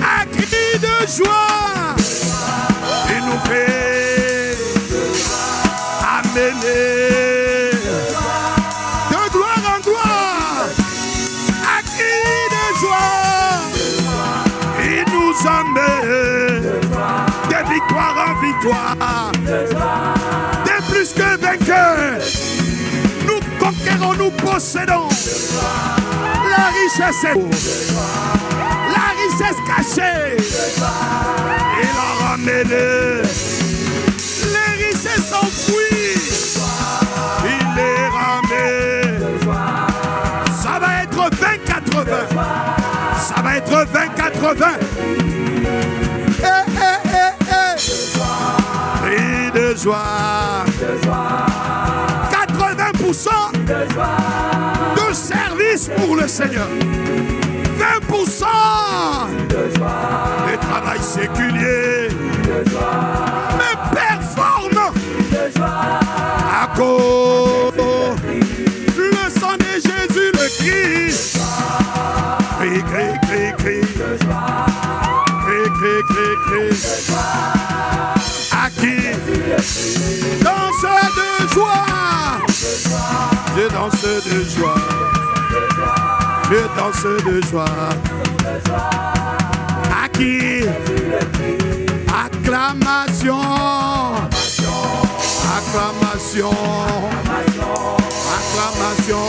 À cri de joie. Il nous fait amener de gloire en gloire. À cri de joie. Il nous amène de victoire en victoire. De plus que vainqueurs. Nous conquérons, nous possédons. La richesse est la richesse cachée. Il a ramené les richesses enfouies. Il les ramène. Ça va être 20-80. Ça va être 20-80. Cri de joie. 80% de service pour le Seigneur. 20% de travail séculier. Mais performe à cause le sang de Jésus le Christ. Cri, cri, cri, cri. Cri, cri, cri, cri. À qui? Danse de joie. Je danse de joie. Je danse de joie. À qui? Acclamation. Acclamation. Acclamation.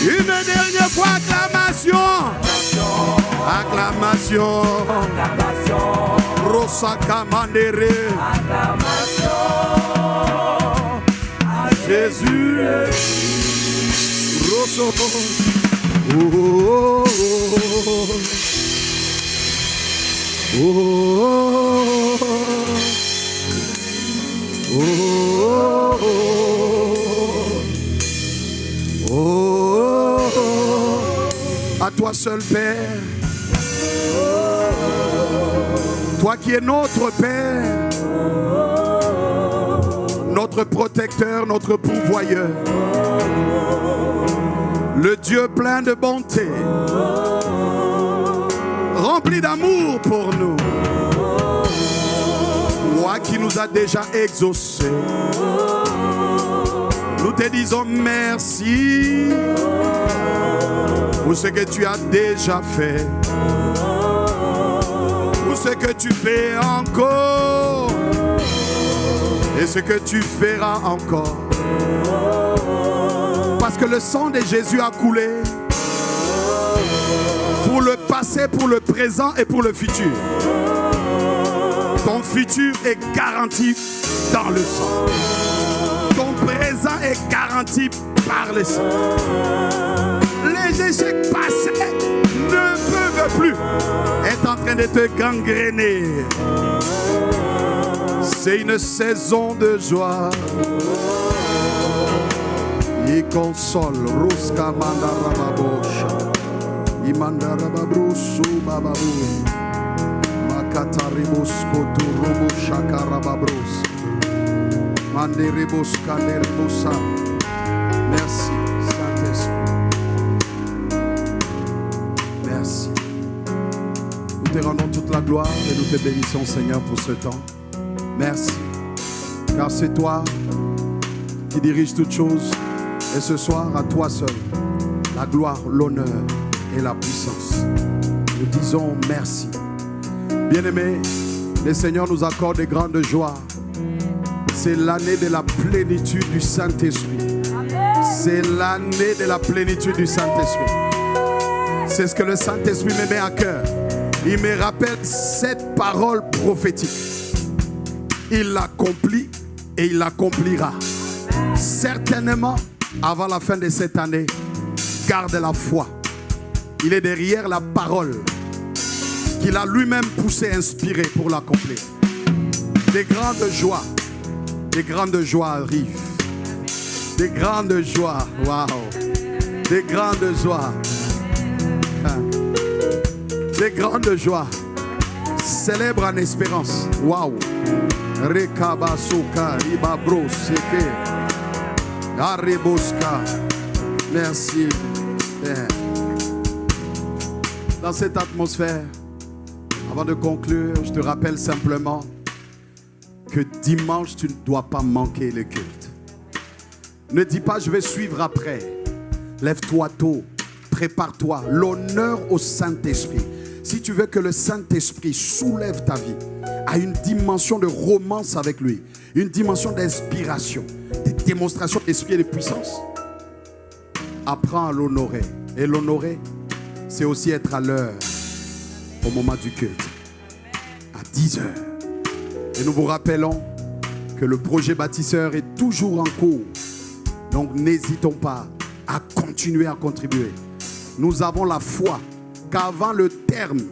Une dernière fois, acclamation. Acclamation. Rosaka Mandere. Jésus. Rosso. Oh, oh, oh, oh, oh, oh. À toi seul, Père. Toi qui es notre Père, notre protecteur, notre pourvoyeur, le Dieu plein de bonté, rempli d'amour pour nous, toi qui nous as déjà exaucés, nous te disons merci pour ce que tu as déjà fait, pour ce que tu fais encore et ce que tu feras encore. Parce que le sang de Jésus a coulé pour le passé, pour le présent et pour le futur. Ton futur est garanti dans le sang. Ton présent est garanti par le sang. Les échecs passés ne peuvent plus être en train de te gangréner. C'est une saison de joie. Il console. Ruska mandarababosha. Imandarababrusu bababou. Makataribus koturubu shakarababros. Manderibus kanderbusa. Merci, Saint-Esprit. Merci. Nous te rendons toute la gloire et nous te bénissons, Seigneur, pour ce temps. Merci, car c'est toi qui diriges toutes choses. Et ce soir, à toi seul, la gloire, l'honneur et la puissance. Nous disons merci. Bien-aimés, le Seigneur nous accorde de grandes joies. C'est l'année de la plénitude du Saint-Esprit. C'est l'année de la plénitude du Saint-Esprit. C'est ce que le Saint-Esprit me met à cœur. Il me rappelle cette parole prophétique. Il l'accomplit et il l'accomplira. Certainement, avant la fin de cette année, garde la foi. Il est derrière la parole qu'il a lui-même poussé, inspiré pour l'accomplir. Des grandes joies arrivent. Des grandes joies, waouh. Des grandes joies. Des grandes joies. Célèbre en espérance. Waouh. Rekabasuka, Ribabro, Seke. Areboska. Merci. Dans cette atmosphère, avant de conclure, je te rappelle simplement que dimanche, tu ne dois pas manquer le culte. Ne dis pas, je vais suivre après. Lève-toi tôt, prépare-toi. L'honneur au Saint-Esprit. Si tu veux que le Saint-Esprit soulève ta vie à une dimension de romance avec lui, une dimension d'inspiration, de démonstration d'esprit et de puissance, apprends à l'honorer. Et l'honorer, c'est aussi être à l'heure au moment du culte, à 10 heures. Et nous vous rappelons que le projet bâtisseur est toujours en cours. Donc n'hésitons pas à continuer à contribuer. Nous avons la foi qu'avant le terme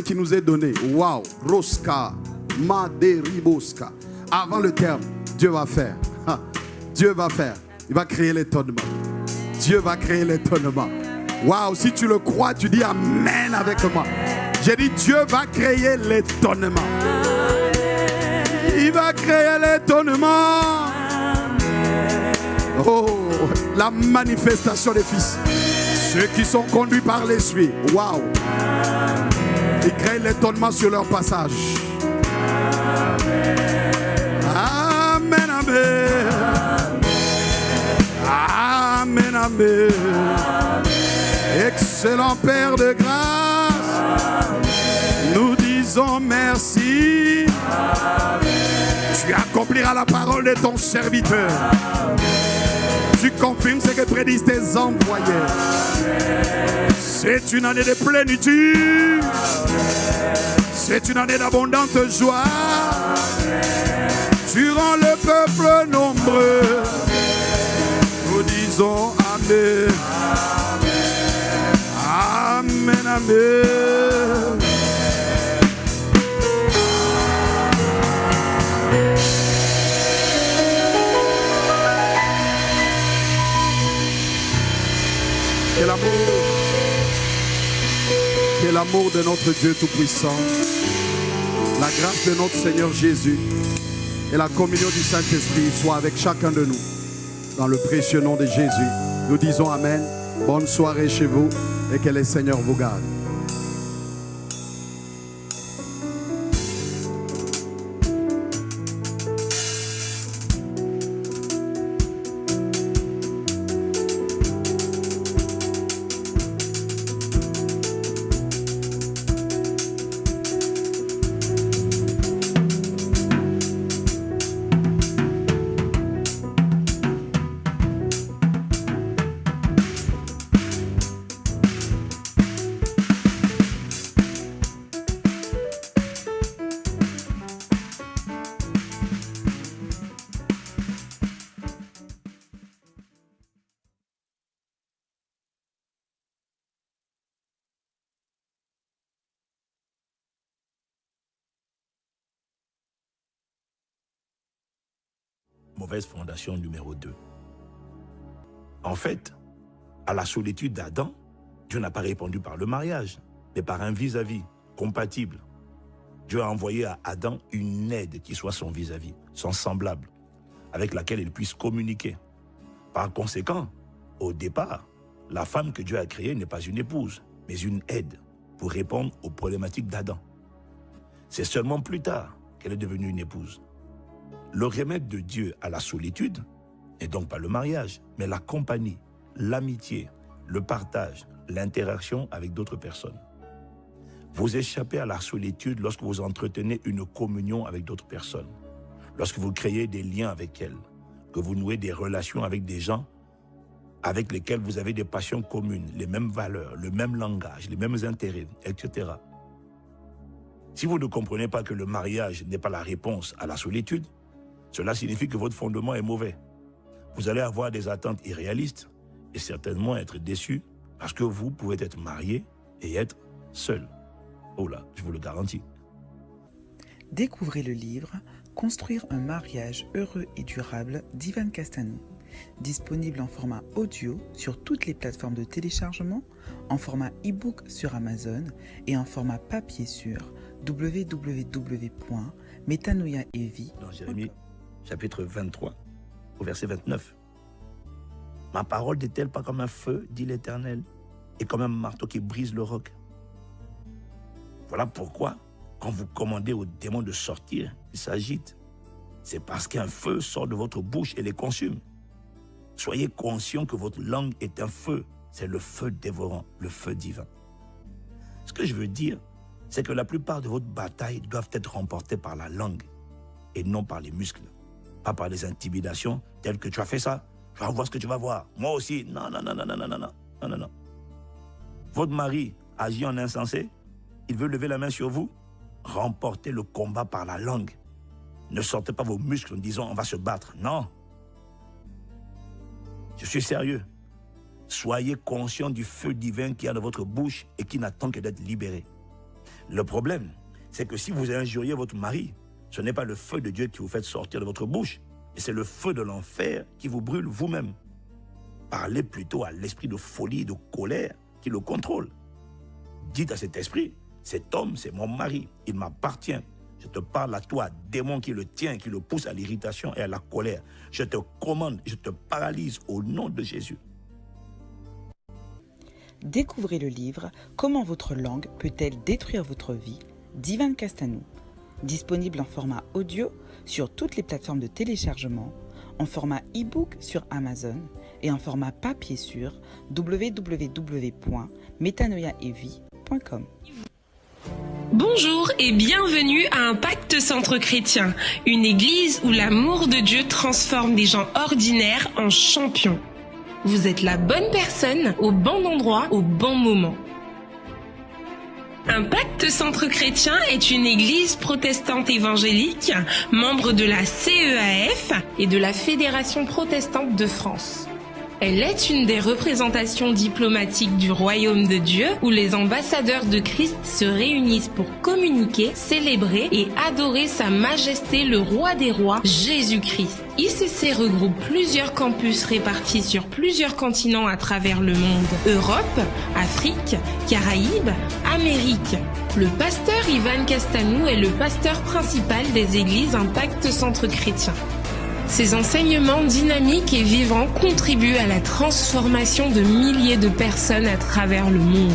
qui nous est donné, waouh, Roska, Maderiboska, avant le terme, Dieu va faire. Dieu va faire. Il va créer l'étonnement. Dieu va créer l'étonnement. Waouh, si tu le crois, tu dis Amen avec moi. J'ai dit Dieu va créer l'étonnement. Il va créer l'étonnement. Oh, la manifestation des fils. Ceux qui sont conduits par l'Esprit. Waouh. Il crée l'étonnement sur leur passage. Amen, amen. Amen, amen. Excellent Père de grâce, nous disons merci. Tu accompliras la parole de ton serviteur. Tu confirmes ce que prédisent tes envoyés. C'est une année de plénitude. C'est une année d'abondante joie. Tu rends le peuple nombreux. Nous disons Amen. Amen, amen. Que l'amour de notre Dieu Tout-Puissant, la grâce de notre Seigneur Jésus et la communion du Saint-Esprit soient avec chacun de nous. Dans le précieux nom de Jésus, nous disons Amen. Bonne soirée chez vous et que le Seigneur vous garde. Mauvaise fondation numéro 2. En fait, à la solitude d'Adam, Dieu n'a pas répondu par le mariage, mais par un vis-à-vis compatible. Dieu a envoyé à Adam une aide qui soit son vis-à-vis, son semblable. avec laquelle ils puissent communiquer. Par conséquent, au départ, la femme que Dieu a créée n'est pas une épouse, mais une aide pour répondre aux problématiques d'Adam. C'est seulement plus tard qu'elle est devenue une épouse. Le remède de Dieu à la solitude n'est donc pas le mariage, mais la compagnie, l'amitié, le partage, l'interaction avec d'autres personnes. Vous échappez à la solitude lorsque vous entretenez une communion avec d'autres personnes, lorsque vous créez des liens avec elles, que vous nouez des relations avec des gens avec lesquels vous avez des passions communes, les mêmes valeurs, le même langage, les mêmes intérêts, etc. Si vous ne comprenez pas que le mariage n'est pas la réponse à la solitude, cela signifie que votre fondement est mauvais. Vous allez avoir des attentes irréalistes et certainement être déçu parce que vous pouvez être marié et être seul. Oh là, je vous le garantis. Découvrez le livre « Construire un mariage heureux et durable » d'Ivan Castanou. Disponible en format audio sur toutes les plateformes de téléchargement, en format e-book sur Amazon et en format papier sur www.metanoiaevi. Dans Jérémie, chapitre 23, au verset 29. « Ma parole n'est-elle pas comme un feu, dit l'Éternel, et comme un marteau qui brise le roc ?» Voilà pourquoi, quand vous commandez aux démons de sortir, ils s'agitent. C'est parce qu'un feu sort de votre bouche et les consume. Soyez conscient que votre langue est un feu. C'est le feu dévorant, le feu divin. Ce que je veux dire, c'est que la plupart de votre bataille doivent être remportées par la langue et non par les muscles. Pas par les intimidations telles que tu as fait ça, tu vas voir ce que tu vas voir. Moi aussi, non. Votre mari agit en insensé, il veut lever la main sur vous, remportez le combat par la langue. Ne sortez pas vos muscles en disant on va se battre, non. Je suis sérieux. Soyez conscient du feu divin qui est dans votre bouche et qui n'attend que d'être libéré. Le problème, c'est que si vous injuriez votre mari, ce n'est pas le feu de Dieu qui vous fait sortir de votre bouche, mais c'est le feu de l'enfer qui vous brûle vous-même. Parlez plutôt à l'esprit de folie et de colère qui le contrôle. Dites à cet esprit, cet homme, c'est mon mari, il m'appartient. Je te parle à toi, démon qui le tient, qui le pousse à l'irritation et à la colère. Je te commande, je te paralyse au nom de Jésus. Découvrez le livre « Comment votre langue peut-elle détruire votre vie » d'Ivan Castanou. Disponible en format audio sur toutes les plateformes de téléchargement, en format e-book sur Amazon et en format papier sur www.metanoiaevi.com. Bonjour et bienvenue à Impact Centre Chrétien, une église où l'amour de Dieu transforme des gens ordinaires en champions. Vous êtes la bonne personne, au bon endroit, au bon moment. Impact Centre Chrétien est une église protestante évangélique, membre de la CEAF et de la Fédération protestante de France. Elle est une des représentations diplomatiques du royaume de Dieu où les ambassadeurs de Christ se réunissent pour communiquer, célébrer et adorer Sa Majesté le Roi des Rois, Jésus-Christ. ICC regroupe plusieurs campus répartis sur plusieurs continents à travers le monde. Europe, Afrique, Caraïbes, Amérique. Le pasteur Ivan Castanou est le pasteur principal des églises Impact Centre Chrétien. Ces enseignements dynamiques et vivants contribuent à la transformation de milliers de personnes à travers le monde.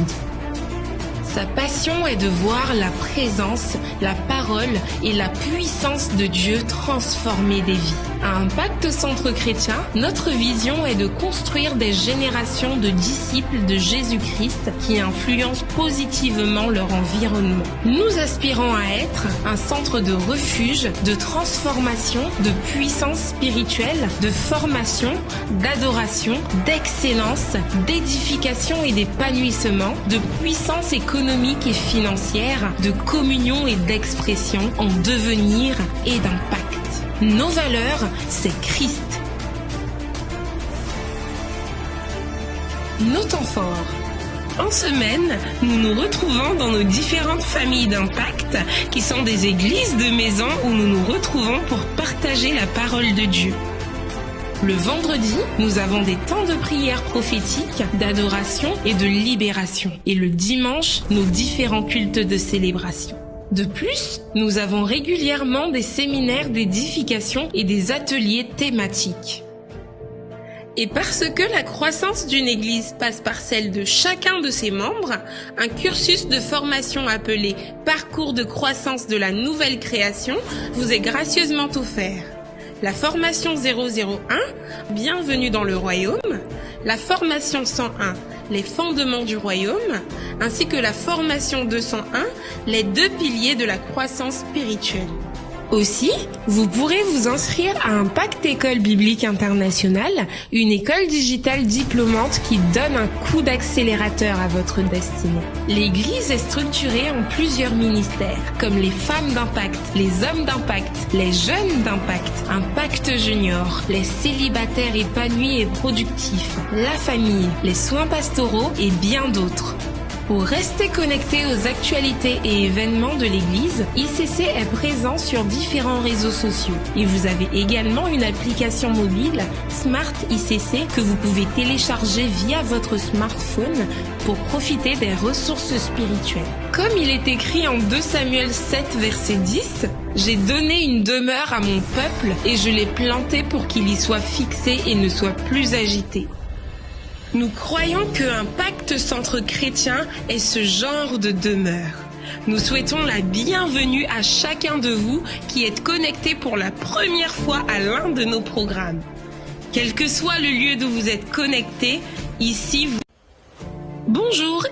Sa passion est de voir la présence, la parole et la puissance de Dieu transformer des vies. À Impact Centre Chrétien, notre vision est de construire des générations de disciples de Jésus-Christ qui influencent positivement leur environnement. Nous aspirons à être un centre de refuge, de transformation, de puissance spirituelle, de formation, d'adoration, d'excellence, d'édification et d'épanouissement, de puissance économique et financière, de communion et d'expression en devenir et d'impact. Nos valeurs, c'est Christ. Nos temps forts. En semaine, nous nous retrouvons dans nos différentes familles d'impact qui sont des églises de maison où nous nous retrouvons pour partager la parole de Dieu. Le vendredi, nous avons des temps de prière prophétique, d'adoration et de libération. Et le dimanche, nos différents cultes de célébration. De plus, nous avons régulièrement des séminaires d'édification et des ateliers thématiques. Et parce que la croissance d'une église passe par celle de chacun de ses membres, un cursus de formation appelé Parcours de croissance de la nouvelle création vous est gracieusement offert. La formation 001, Bienvenue dans le royaume, la formation 101, Les fondements du royaume, ainsi que la formation 201, Les 2 piliers de la croissance spirituelle. Aussi, vous pourrez vous inscrire à Impact École Biblique Internationale, une école digitale diplômante qui donne un coup d'accélérateur à votre destinée. L'Église est structurée en plusieurs ministères, comme les femmes d'impact, les hommes d'impact, les jeunes d'impact, Impact Junior, les célibataires épanouis et productifs, la famille, les soins pastoraux et bien d'autres. Pour rester connecté aux actualités et événements de l'Église, ICC est présent sur différents réseaux sociaux. Et vous avez également une application mobile, Smart ICC, que vous pouvez télécharger via votre smartphone pour profiter des ressources spirituelles. Comme il est écrit en 2 Samuel 7, verset 10, « J'ai donné une demeure à mon peuple et je l'ai planté pour qu'il y soit fixé et ne soit plus agité. » Nous croyons qu'un pacte centre chrétien est ce genre de demeure. Nous souhaitons la bienvenue à chacun de vous qui êtes connecté pour la première fois à l'un de nos programmes. Quel que soit le lieu d'où vous êtes connecté, ici vous... Bonjour